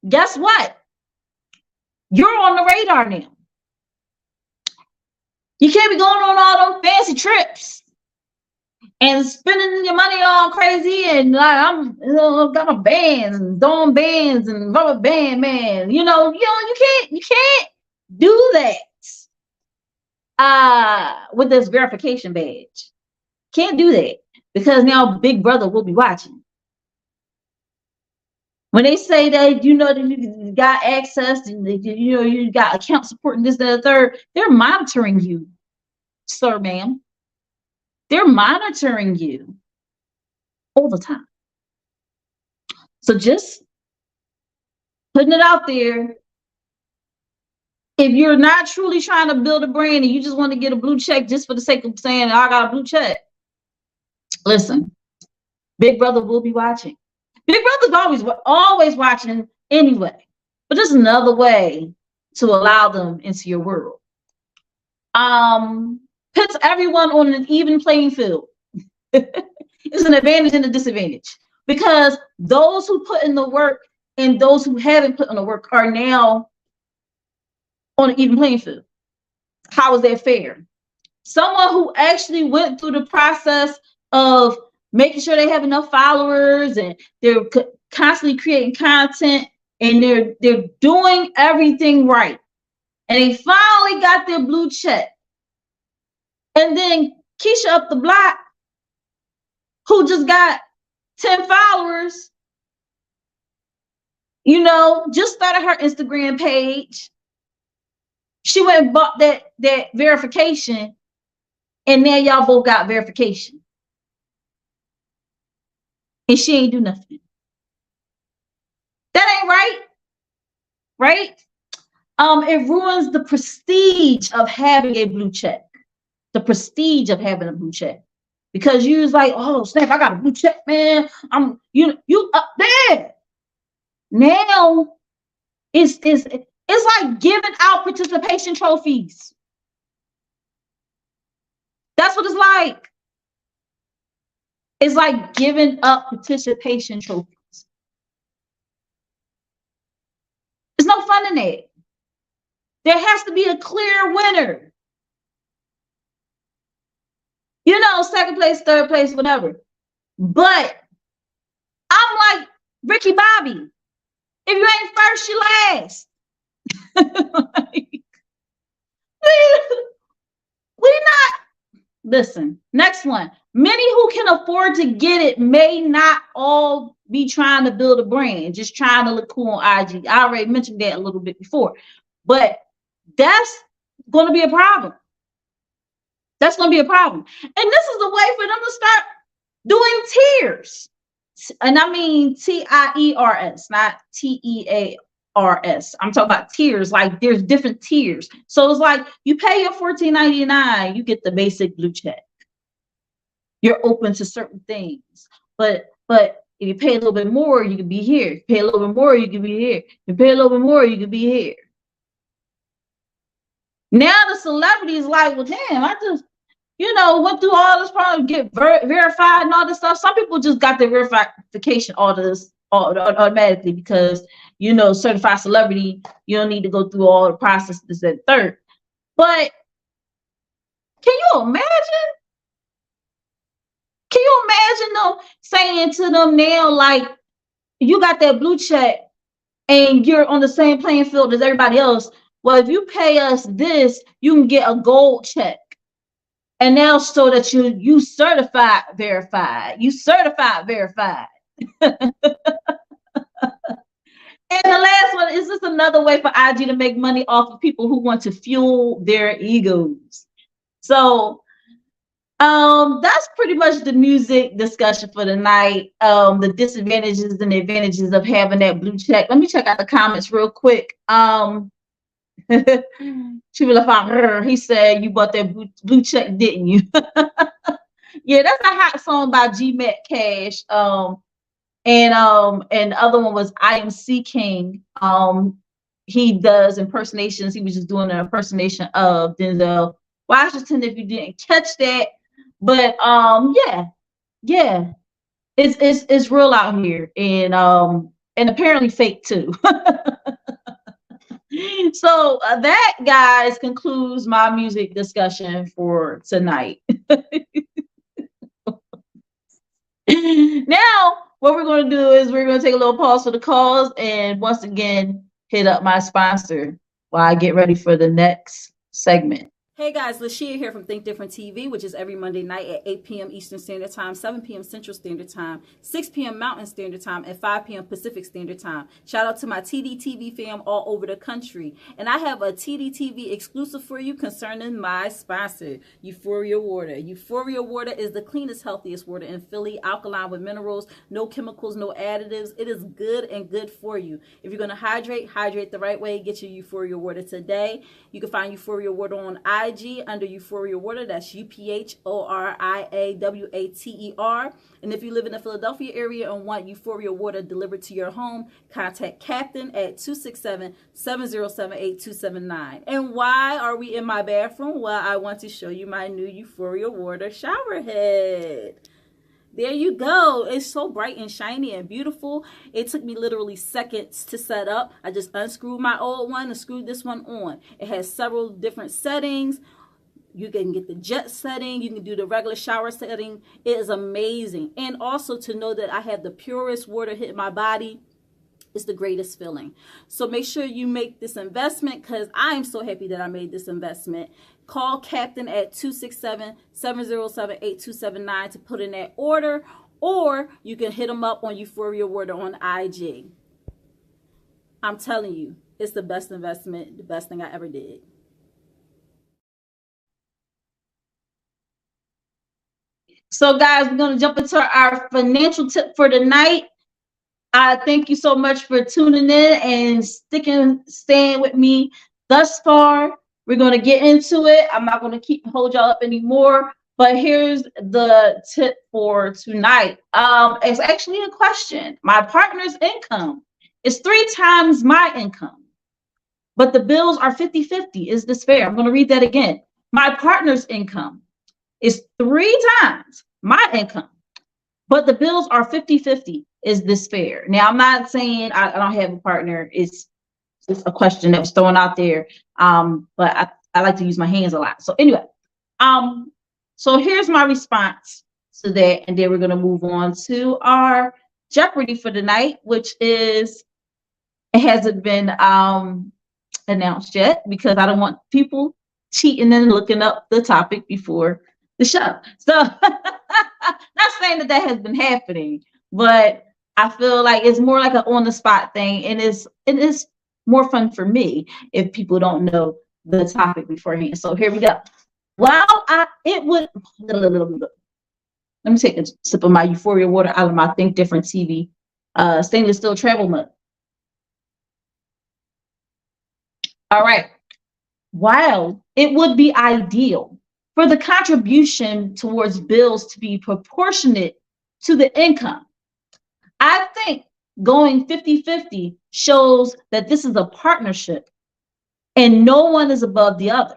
guess what? You're on the radar now. You can't be going on all those fancy trips and spending your money all crazy and like got my bands and Dawn bands and rubber band man. You can't do that with this verification badge. Can't do that because now Big Brother will be watching. When they say that that you got access and you got account support and this, that, and the third, they're monitoring you, sir, ma'am. They're monitoring you all the time. So just putting it out there. If you're not truly trying to build a brand and you just want to get a blue check just for the sake of saying, I got a blue check, listen, Big Brother will be watching. Big Brother's always watching anyway. But there's another way to allow them into your world. Puts everyone on an even playing field. It's an advantage and a disadvantage because those who put in the work and those who haven't put in the work are now on an even playing field. How is that fair? Someone who actually went through the process of making sure they have enough followers and they're constantly creating content and they're doing everything right, and they finally got their blue check. And then Keisha up the block, who just got 10 followers, just started her Instagram page. She went and bought that verification, and now y'all both got verification. And she ain't do nothing. That ain't right. Right? It ruins the prestige of having a blue check. The prestige of having a blue check. Because you was like, oh snap, I got a blue check, man. You up there. Now it's like giving out participation trophies. That's what it's like. It's like giving up participation trophies. There's no fun in it. There has to be a clear winner. second place, third place, whatever. But I'm like, Ricky Bobby, if you ain't first, you last. we not. Listen, next one. Many who can afford to get it may not all be trying to build a brand, just trying to look cool on IG. I already mentioned that a little bit before, but that's going to be a problem. That's going to be a problem. And this is a way for them to start doing tiers. And I mean TIERS, not TEARS. I'm talking about tiers. Like there's different tiers. So it's like you pay your $14.99, you get the basic blue check. You're open to certain things. But if you pay a little bit more, you can be here. If you pay a little bit more, you can be here. If you pay a little bit more, you can be here. Now the celebrities like, well, damn, I just, went through all this problem, get verified and all this stuff. Some people just got their verification automatically because, certified celebrity, you don't need to go through all the processes at third. But can you imagine? Can you imagine them saying to them now, like, you got that blue check and you're on the same playing field as everybody else. Well, if you pay us this, you can get a gold check. And now so that you certified verified. You certified verified. And the last one is just another way for IG to make money off of people who want to fuel their egos. So that's pretty much the music discussion for the night. The disadvantages and the advantages of having that blue check. Let me check out the comments real quick. He said you bought that blue check, didn't you? Yeah, that's a hot song by G Mac Cash. And the other one was I Am C King. He does impersonations. He was just doing an impersonation of Denzel Washington. If you didn't catch that, but yeah, it's real out here, and apparently fake too. So that, guys, concludes my music discussion for tonight. Now, what we're going to do is we're going to take a little pause for the calls and once again hit up my sponsor while I get ready for the next segment.
Hey guys, Lashia here from Think Different TV, which is every Monday night at 8 p.m. Eastern Standard Time, 7 p.m. Central Standard Time, 6 p.m. Mountain Standard Time, and 5 p.m. Pacific Standard Time. Shout out to my Tdtv fam all over the country. And I have a Tdtv exclusive for you concerning my sponsor, Euphoria Water. Euphoria Water is the cleanest, healthiest water in Philly, alkaline with minerals, no chemicals, no additives. It is good and good for you. If you're going to hydrate the right way, get your Euphoria Water today. You can find Euphoria Water on IG under Euphoria Water. That's UPHORIAWATER. And if you live in the Philadelphia area and want Euphoria Water delivered to your home, contact Captain at 267-707-8279. And why are we in my bathroom? Well, I want to show you my new Euphoria Water shower head. There you go. It's so bright and shiny and beautiful. It took me literally seconds to set up. I just unscrewed my old one and screwed this one on. It has several different settings. You can get the jet setting. You can do the regular shower setting. It is amazing. And also to know that I have the purest water hit my body. It's the greatest feeling. So make sure you make this investment because I am so happy that I made this investment. Call Captain at 267-707-8279 to put in that order, or you can hit them up on Euphoria Water on IG. I'm telling you, it's the best investment, the best thing I ever did.
So guys, we're going to jump into our financial tip for the night. I thank you so much for tuning in and staying with me thus far. We're going to get into it. I'm not going to hold y'all up anymore, but here's the tip for tonight. It's actually a question. My partner's income is 3 times my income, but the bills are 50-50. Is this fair? I'm going to read that again. My partner's income is 3 times my income, but the bills are 50-50. Is this fair? Now, I'm not saying I don't have a partner. It's just a question that was thrown out there. But I like to use my hands a lot. So anyway, So here's my response to that, and then we're going to move on to our Jeopardy for the night, which is, it hasn't been announced yet because I don't want people cheating and looking up the topic before the show. So not saying that has been happening, but I feel like it's more like an on the spot thing, and it is more fun for me if people don't know the topic beforehand. So here we go. Let me take a sip of my Euphoria water out of my Think Different TV stainless steel travel mug. All right. While it would be ideal for the contribution towards bills to be proportionate to the income, I think going 50-50 shows that this is a partnership and no one is above the other.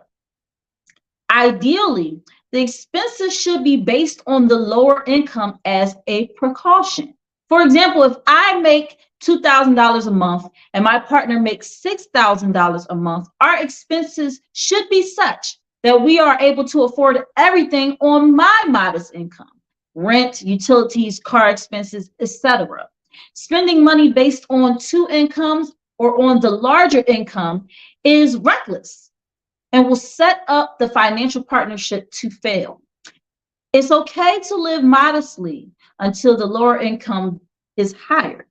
Ideally, the expenses should be based on the lower income as a precaution. For example, if I make $2,000 a month and my partner makes $6,000 a month, our expenses should be such that we are able to afford everything on my modest income: rent, utilities, car expenses, etc. Spending money based on two incomes or on the larger income is reckless and will set up the financial partnership to fail. It's okay to live modestly until the lower income is higher.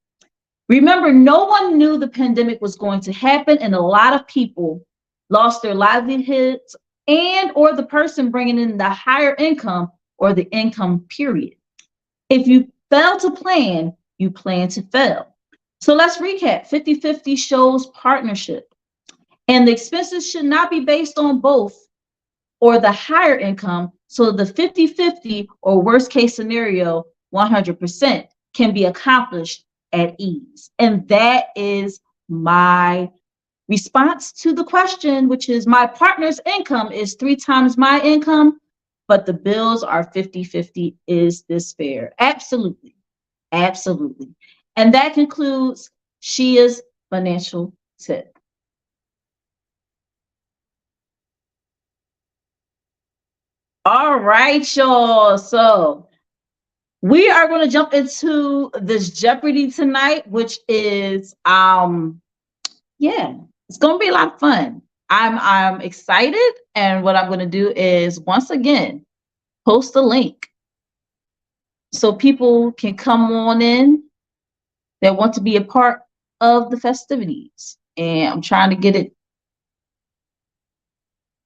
Remember, no one knew the pandemic was going to happen, and a lot of people lost their livelihoods and or the person bringing in the higher income or the income period. If you fail to plan, you plan to fail. So let's recap. 50-50 shows partnership, and the expenses should not be based on both or the higher income. So the 50-50 or worst case scenario, 100% can be accomplished at ease. And that is my response to the question, which is my partner's income is 3 times my income, but the bills are 50-50. Is this fair? Absolutely. Absolutely. And that concludes Shia's financial tip. All right, y'all. So we are going to jump into this Jeopardy tonight, which is, it's going to be a lot of fun. I'm excited. And what I'm going to do is, once again, post a link so people can come on in that want to be a part of the festivities. And I'm trying to get it.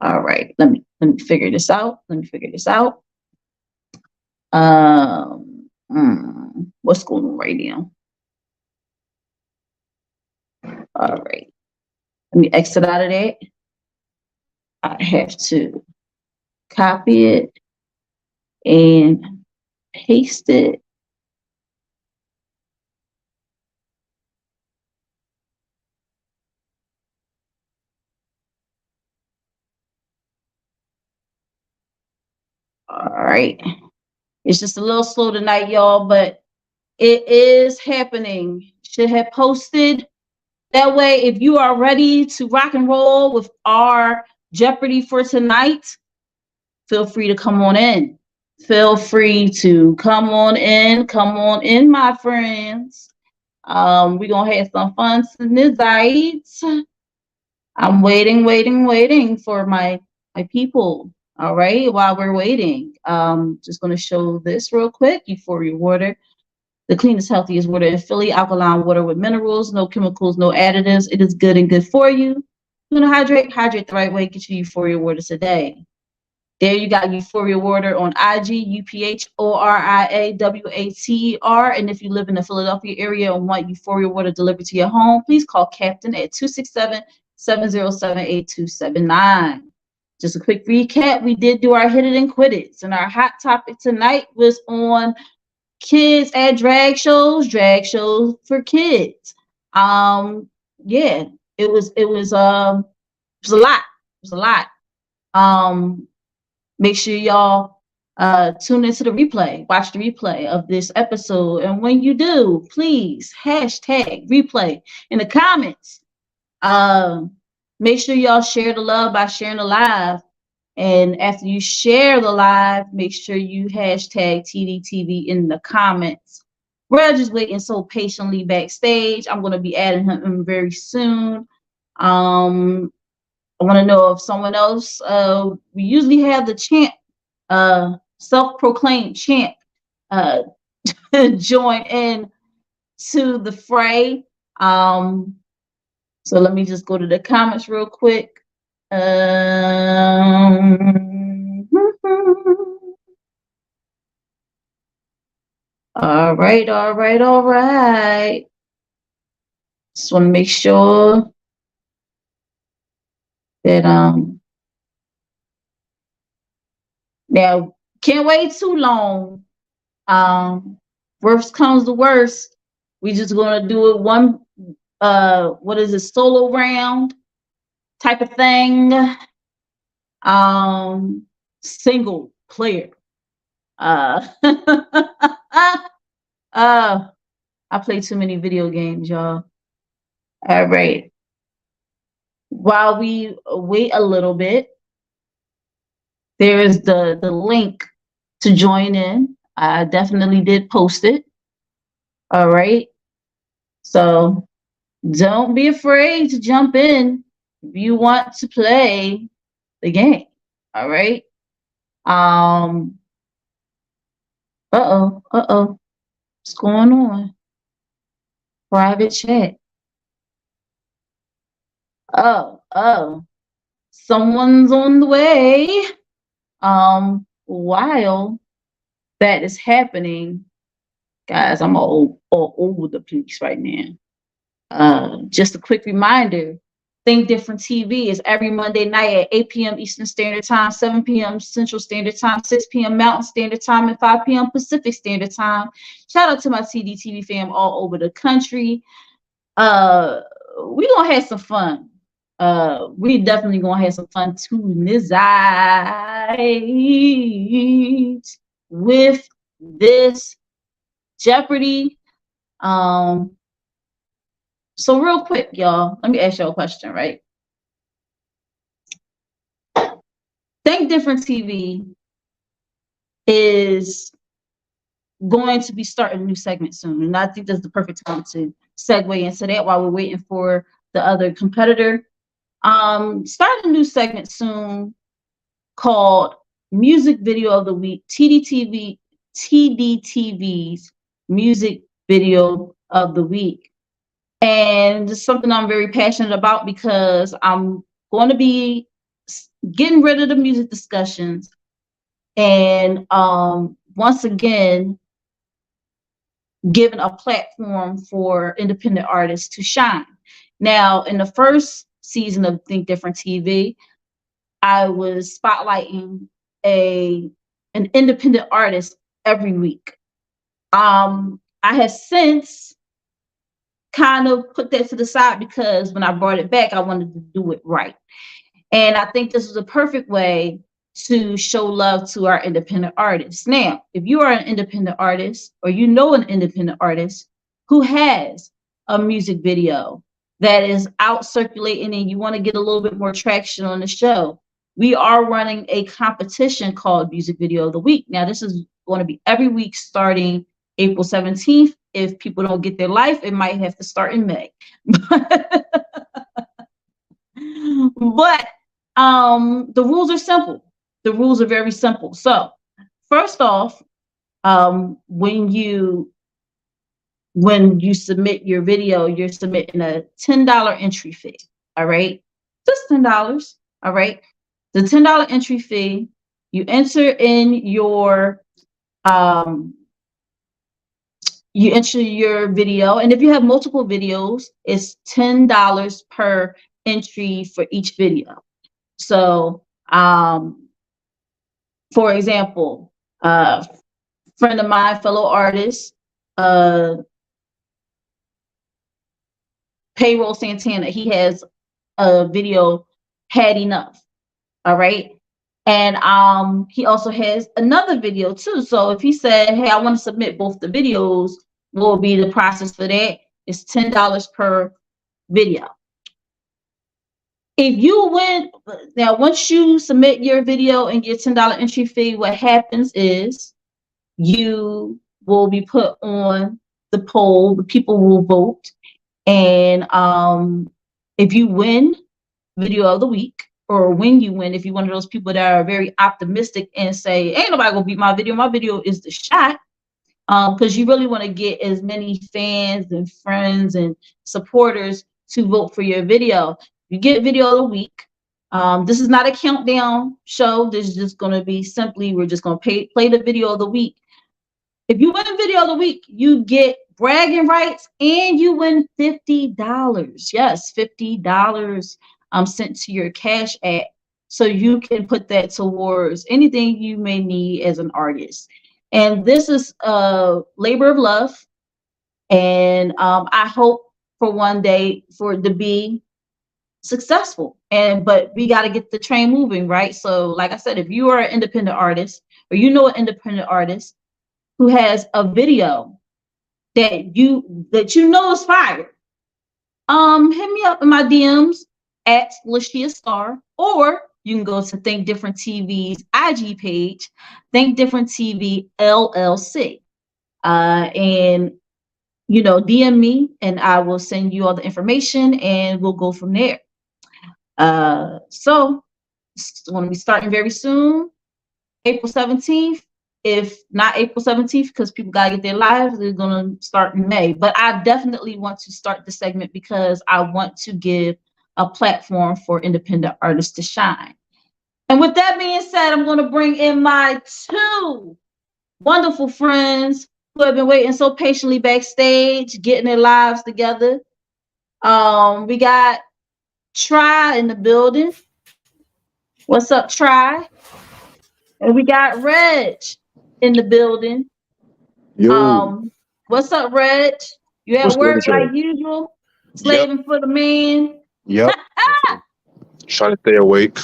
All right, let me figure this out. What's going on right now? All right, let me exit out of that. I have to copy it and paste it. All right. It's just a little slow tonight, y'all, but it is happening. Should have posted. That way, if you are ready to rock and roll with our Jeopardy for tonight, feel free to come on in. Feel free to come on in. Come on in, my friends. We're going to have some fun tonight. I'm waiting for my people. All right, while we're waiting, just going to show this real quick. Euphoria water, the cleanest, healthiest water in Philly. Alkaline water with minerals, no chemicals, no additives. It is good and good for you. You're going to hydrate the right way. Get your Euphoria water today. There you got Euphoria water on IG, UPHORIAWATER. And if you live in the Philadelphia area and want Euphoria water delivered to your home, please call Captain at 267-707-8279. Just a quick recap. We did do our Hit It and Quit It. And our hot topic tonight was on kids at drag shows for kids. It was a lot. Make sure y'all tune into the replay, watch the replay of this episode. And when you do, please hashtag replay in the comments. Make sure y'all share the love by sharing the live. And after you share the live, make sure you hashtag Tdtv in the comments. We're just waiting so patiently backstage. I'm going to be adding him very soon. I want to know if someone else, we usually have the champ, self-proclaimed champ, join in to the fray. So let me just go to the comments real quick. All right. Just want to make sure that now can't wait too long. Worst comes to worst, we just gonna do it one what is it, solo round type of thing. Single player. I play too many video games, y'all. All right. While we wait a little bit, there is the link to join in. I definitely did post it. All right. So don't be afraid to jump in if you want to play the game. All right. What's going on? Private chat. Someone's on the way. While that is happening, guys, I'm all over the place right now. Just a quick reminder, Think Different TV is every Monday night at 8 p.m. Eastern Standard Time, 7 p.m. Central Standard Time, 6 p.m. Mountain Standard Time, and 5 p.m. Pacific Standard Time. Shout out to my Tdtv fam all over the country. We gonna have some fun. We definitely gonna have some fun tonight with this Jeopardy. So real quick, y'all, let me ask y'all a question, right? Think Different TV is going to be starting a new segment soon, and I think that's the perfect time to segue into that while we're waiting for the other competitor. Starting a new segment soon called Music Video of the Week, TDTV's Music Video of the Week. And it's something I'm very passionate about because I'm going to be getting rid of the music discussions and once again giving a platform for independent artists to shine. Now, in the first season of Think Different TV, I was spotlighting an independent artist every week. I have since kind of put that to the side because when I brought it back, I wanted to do it right. And I think this is a perfect way to show love to our independent artists. Now, if you are an independent artist or you know an independent artist who has a music video that is out circulating and you want to get a little bit more traction on the show, we are running a competition called Music Video of the Week. Now, this is going to be every week starting April 17th. If people don't get their life, it might have to start in May. But the rules are simple. The rules are very simple. So first off, when you submit your video, you're submitting a $10 entry fee. All right, just $10. All right, the $10 entry fee. You enter in your video, and if you have multiple videos, it's $10 per entry for each video. So for example, friend of mine, fellow artist, Payroll Santana, he has a video, Had Enough. All right. And he also has another video too. So if he said, hey, I want to submit both the videos, what will be the process for that? It's $10 per video. If you win, now once you submit your video and your $10 entry fee, what happens is you will be put on the poll. The people will vote, and if you win video of the week, or when you win, if you're one of those people that are very optimistic and say, "Ain't nobody gonna beat my video. My video is the shot." Because you really want to get as many fans and friends and supporters to vote for your video. You get video of the week. This is not a countdown show. This is just going to be simply, we're just going to play the video of the week. If you win video of the week, you get bragging rights and you win $50. Yes, $50 sent to your Cash App. So you can put that towards anything you may need as an artist. And this is a labor of love. And I hope for one day for it to be successful. But we got to get the train moving, right? So like I said, if you are an independent artist, or you know an independent artist who has a video that you know is fire, hit me up in my DMs at Lashia Star, or you can go to Think Different TV's IG page, Think Different TV LLC, and DM me, and I will send you all the information, and we'll go from there. So it's going to be starting very soon, April 17th. If not April 17th, because people got to get their lives, they're going to start in May. But I definitely want to start the segment because I want to give a platform for independent artists to shine. And with that being said, I'm going to bring in my two wonderful friends who have been waiting so patiently backstage, getting their lives together. We got Try in the building. What's up, Try? And we got Reg in the building.
Yo.
What's up, Reg? You at
What's
work
good,
like usual? Slaving for the man?
Yep. Trying to stay awake.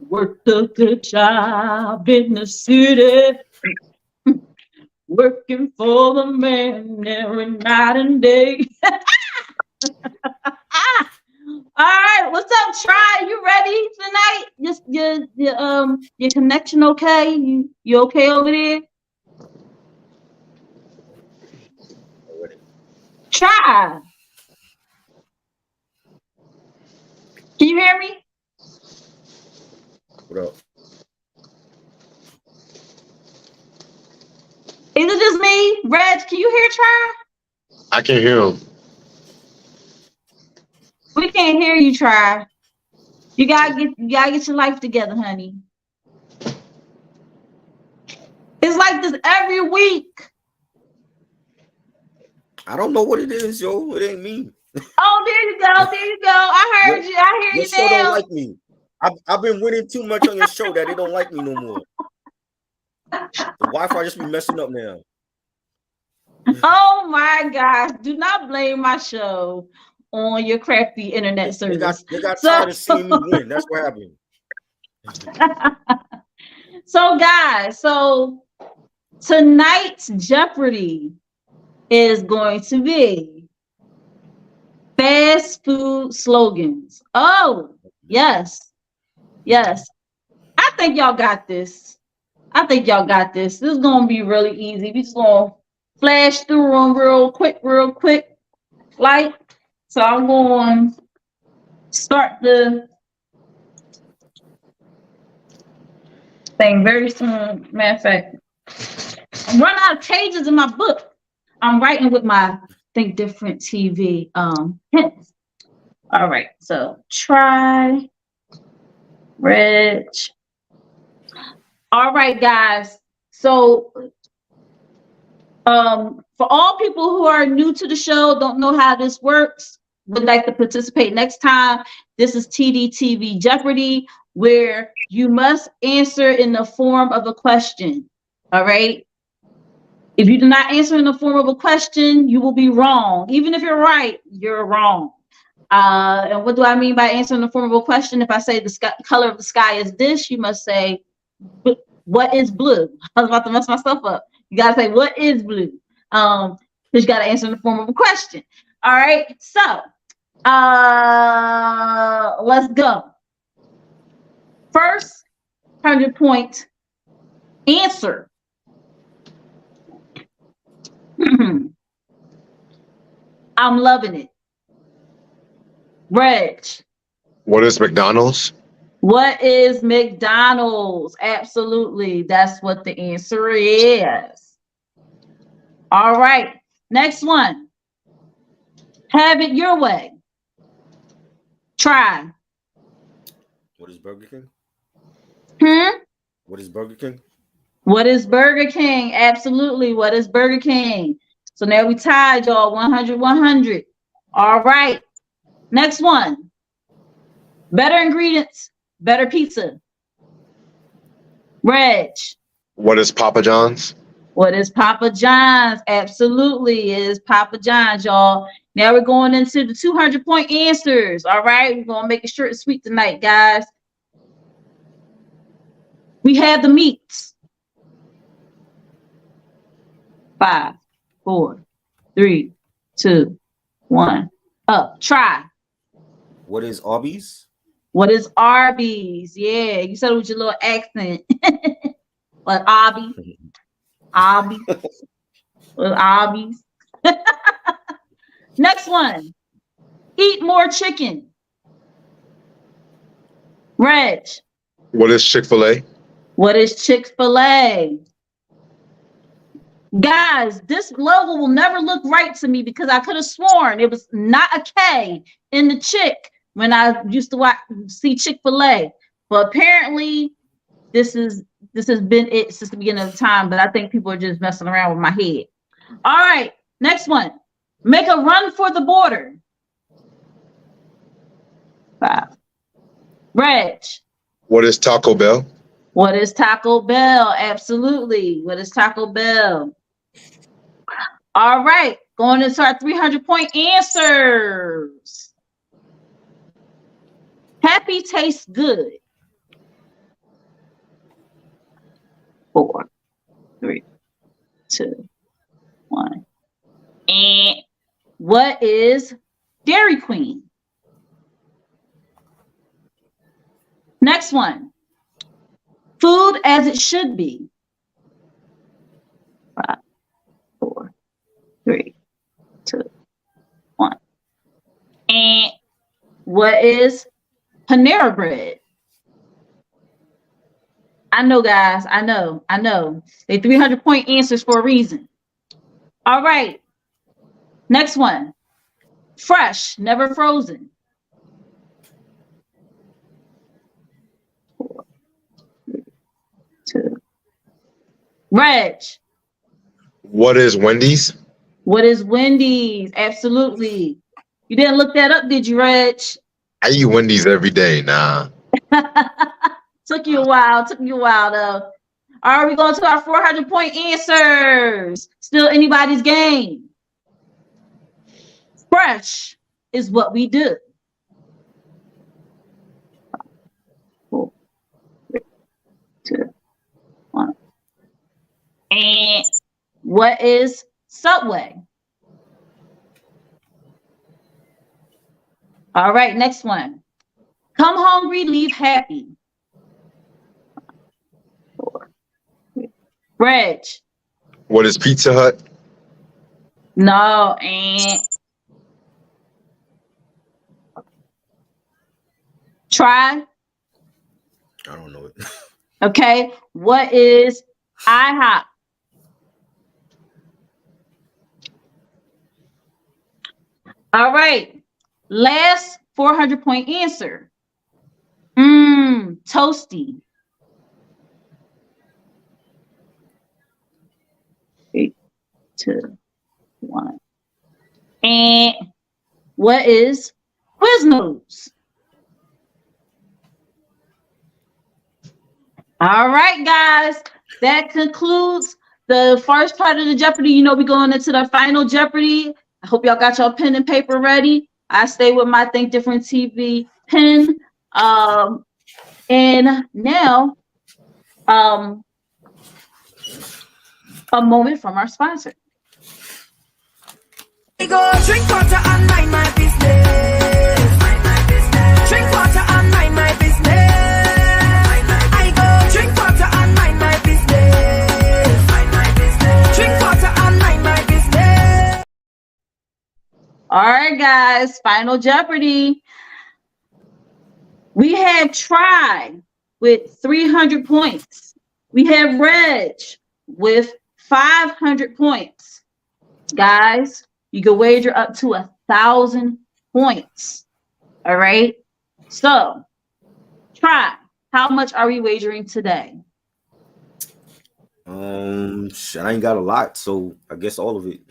Worked a good job in the city. Working for the man every night and day. All right, what's up, Try? You ready tonight? Just your connection okay? You okay over there? Try. Can you hear me?
What up?
Is it just me? Reg, can you hear Try?
I can't hear him.
We can't hear you, Try. You gotta get your life together, honey. It's like this every week.
I don't know what it is, yo. It ain't me.
Oh, there you go. There you go. I heard you. I hear
Your
you
show
now.
don't like me. I've been winning too much on your show that they don't like me no more. The Wi-Fi just be messing up now.
Oh my gosh. Do not blame my show on your crappy internet service.
They got tired of seeing me win. That's what happened.
So guys, tonight's Jeopardy is going to be fast food slogans. Oh, yes. Yes. I think y'all got this. This is going to be really easy. We just going to flash through them real quick. Like, so I'm going to start the thing very soon. Matter of fact, I'm running out of pages in my book. I'm writing with my Think Different TV hints. All right, so Try, Reg. All right, guys. So for all people who are new to the show, don't know how this works, would like to participate next time, this is Tdtv Jeopardy, where you must answer in the form of a question. All right. If you do not answer in the form of a question, you will be wrong. Even if you're right, you're wrong. And what do I mean by answering in the form of a question? If I say the color of the sky is this, you must say, what is blue? I was about to mess myself up. You got to say, what is blue? Because you got to answer in the form of a question. All right. So Let's go. First 100-point answer. I'm loving it. Reg.
What is McDonald's?
What is McDonald's? Absolutely. That's what the answer is. All right. Next one. Have it your way. Try.
What is Burger King? What is Burger King?
What is Burger King? Absolutely. What is Burger King? So now we tied, y'all. 100, 100. All right. Next one. Better ingredients, better pizza. Reg.
What is Papa John's?
What is Papa John's? Absolutely, it is Papa John's, y'all. Now we're going into the 200-point answers. All right, we're gonna make it short and sweet tonight, guys. We have the meats. 5, 4, 3, 2, 1. Up. Try.
What is Arby's?
What is Arby's? Yeah, you said it with your little accent. Like Arby's. Arby's. Arby's. Next one. Eat more chicken. Reg.
What is Chick-fil-A?
What is Chick-fil-A? Guys, this logo will never look right to me because I could have sworn it was not a K in the chick when I used to see Chick-fil-A. But apparently this has been it since the beginning of the time, but I think people are just messing around with my head. All right, next one. Make a run for the border. 5. Reg.
What is Taco Bell?
What is Taco Bell? Absolutely. What is Taco Bell? All right, going into our 300-point answers. Happy tastes good. 4, 3, 2, 1. And what is Dairy Queen? Next one. Food as it should be. 5, 4, 3, 2, 1. And what is Panera Bread? I know, guys. I know. They 300-point answers for a reason. All right. Next one. Fresh, never frozen. 4, 3, 2. Reg.
What is Wendy's?
What is Wendy's? Absolutely. You didn't look that up, did you, Reg?
I eat Wendy's every day. Nah.
Took you a while, though. All right, we're going to our 400-point answers. Still anybody's game. Fresh is what we do. 4, 3, 2, 1. And what is Subway? All right, next one. Come hungry, leave happy. 4, 3. Reg.
What is Pizza Hut?
No, and try.
I don't know it.
Okay, what is IHOP? All right, last 400-point answer. Toasty. 3, 2, 1. And what is Quiznos? All right, guys, that concludes the first part of the Jeopardy. You know, we're going into the final Jeopardy. I hope y'all got your pen and paper ready. I stay with my Think Different TV pen. And now, a moment from our sponsor.
I go drink water and mind my business.
All right, guys. Final Jeopardy. We have Try with 300 points. We have Reg with 500 points. Guys, you can wager up to 1,000 points. All right. So, Try. How much are we wagering today?
I ain't got a lot, so I guess all of it.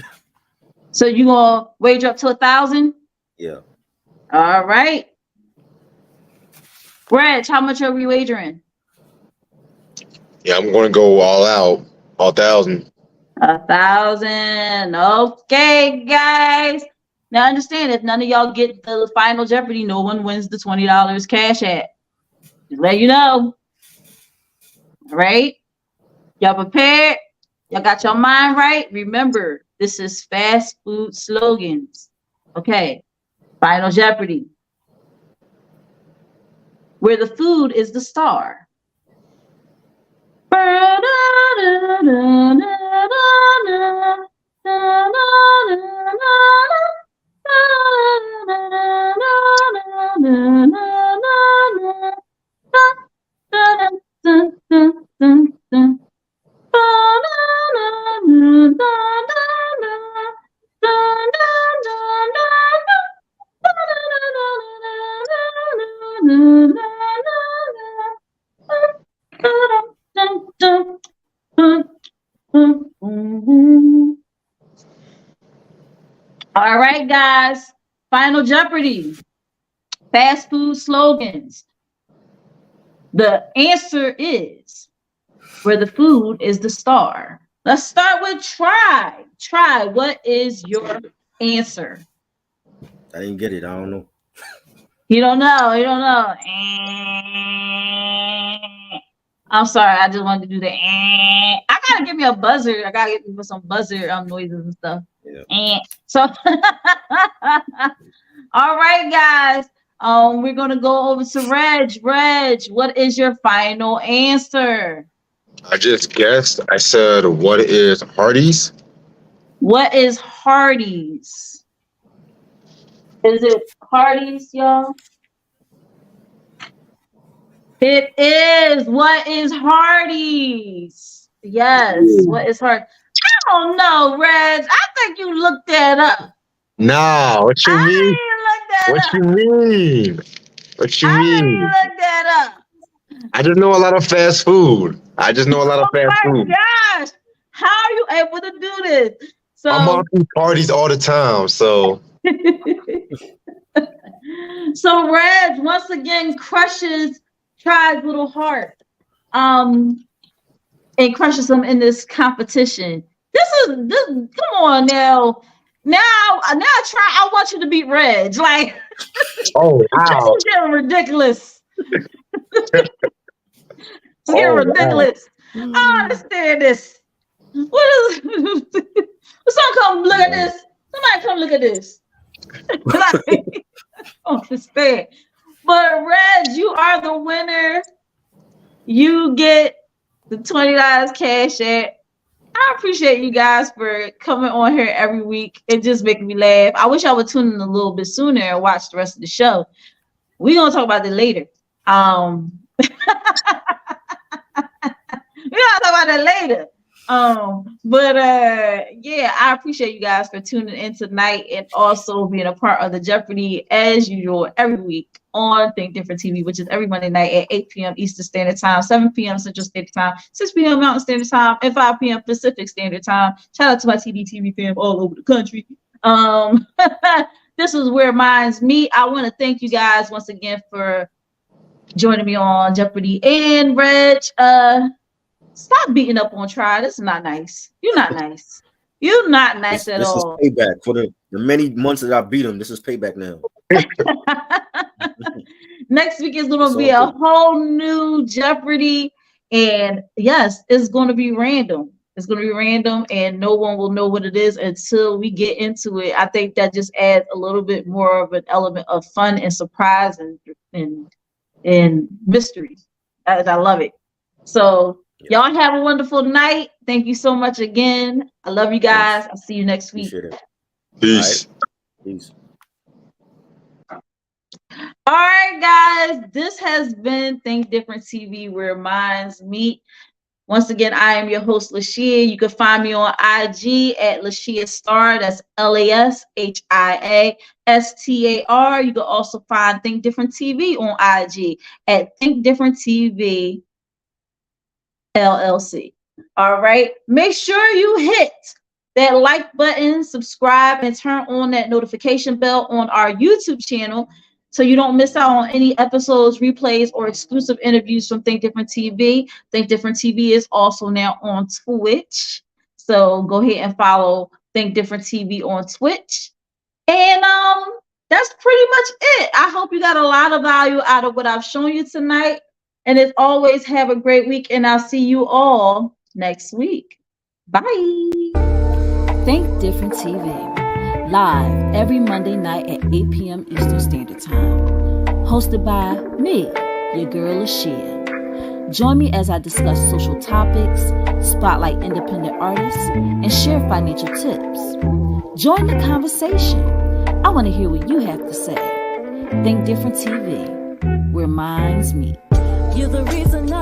So you gonna wager up to 1,000?
Yeah.
All right. Reg, how much are we wagering?
Yeah, I'm going to go all out, 1,000.
1,000. Okay, guys. Now understand, if none of y'all get the Final Jeopardy, no one wins the $20 cash app. Just let you know. All right. Y'all prepared? Y'all got your mind right? Remember, this is fast food slogans. Okay. Final Jeopardy. Where the food is the star. All right, guys. Final Jeopardy. Fast food slogans. The answer is where the food is the star. Let's start with Try. Try, what is your answer?
I didn't get it. I don't know.
You don't know. You don't know. I'm sorry. I just wanted to do the. I gotta give me a buzzer. I gotta get me some buzzer noises and stuff.
Yeah.
So, all right, guys. We're gonna go over to Reg. Reg, what is your final answer?
I just guessed. I said, what is Hardee's?
What is Hardee's? Is it Hardee's, y'all? It is. What is Hardee's? Yes. What is Hardee's? I don't know, Reg. I think you looked that up.
Nah, what you mean? What you mean? What you mean?
You looked that up.
I just know a lot of fast food. I just know a lot of fast
Oh my
food.
gosh. How are you able to do this? So
I'm on these parties all the time, so.
So Reg once again crushes Try's little heart. And crushes him in this competition. This. Come on now. Now Try. I want you to beat Reg. Like,
oh wow,
this is getting ridiculous. It's getting ridiculous. Wow. I understand this. What is? Someone come look at this. Somebody come look at this. I don't understand. But Reg, you are the winner. You get the $20 cash app. I appreciate you guys for coming on here every week and just making me laugh. I wish I would tune in a little bit sooner and watch the rest of the show. We're gonna talk about that later. We're gonna talk about that later. Yeah, I appreciate you guys for tuning in tonight and also being a part of the Jeopardy as usual every week on Think Different TV, which is every Monday night at 8 p.m. Eastern Standard Time, 7 p.m. Central Standard Time, 6 p.m. Mountain Standard Time, and 5 p.m. Pacific Standard Time. Shout out to my Tdtv fam all over the country. This is where mine's meet. I want to thank you guys once again for joining me on Jeopardy. And Reg, stop beating up on Try. This is not nice. You're not nice. You're not nice at all.
This is payback for the many months that I beat him. This is payback now.
Next week is going to be a whole new Jeopardy. And yes, it's going to be random. It's going to be random and no one will know what it is until we get into it. I think that just adds a little bit more of an element of fun and surprise and mystery. I love it. So y'all have a wonderful night. Thank you so much again. I love you guys. I'll see you next week.
Peace.
Peace.
All right, guys, this has been Think Different TV, where minds meet. Once again, I am your host, Lashia. You can find me on IG at Lashia Star. That's LASHIASTAR. You can also find Think Different TV on IG at Think Different TV LLC. All right. Make sure you hit that like button, subscribe, and turn on that notification bell on our YouTube channel so you don't miss out on any episodes, replays, or exclusive interviews from Think Different TV. Think Different TV is also now on Twitch. So go ahead and follow Think Different TV on Twitch. And that's pretty much it. I hope you got a lot of value out of what I've shown you tonight. And as always, have a great week, and I'll see you all next week. Bye.
Think Different TV, live every Monday night at 8 p.m. Eastern Standard Time. Hosted by me, your girl Lashia. Join me as I discuss social topics, spotlight independent artists, and share financial tips. Join the conversation. I want to hear what you have to say. Think Different TV, where minds meet. You're the reason I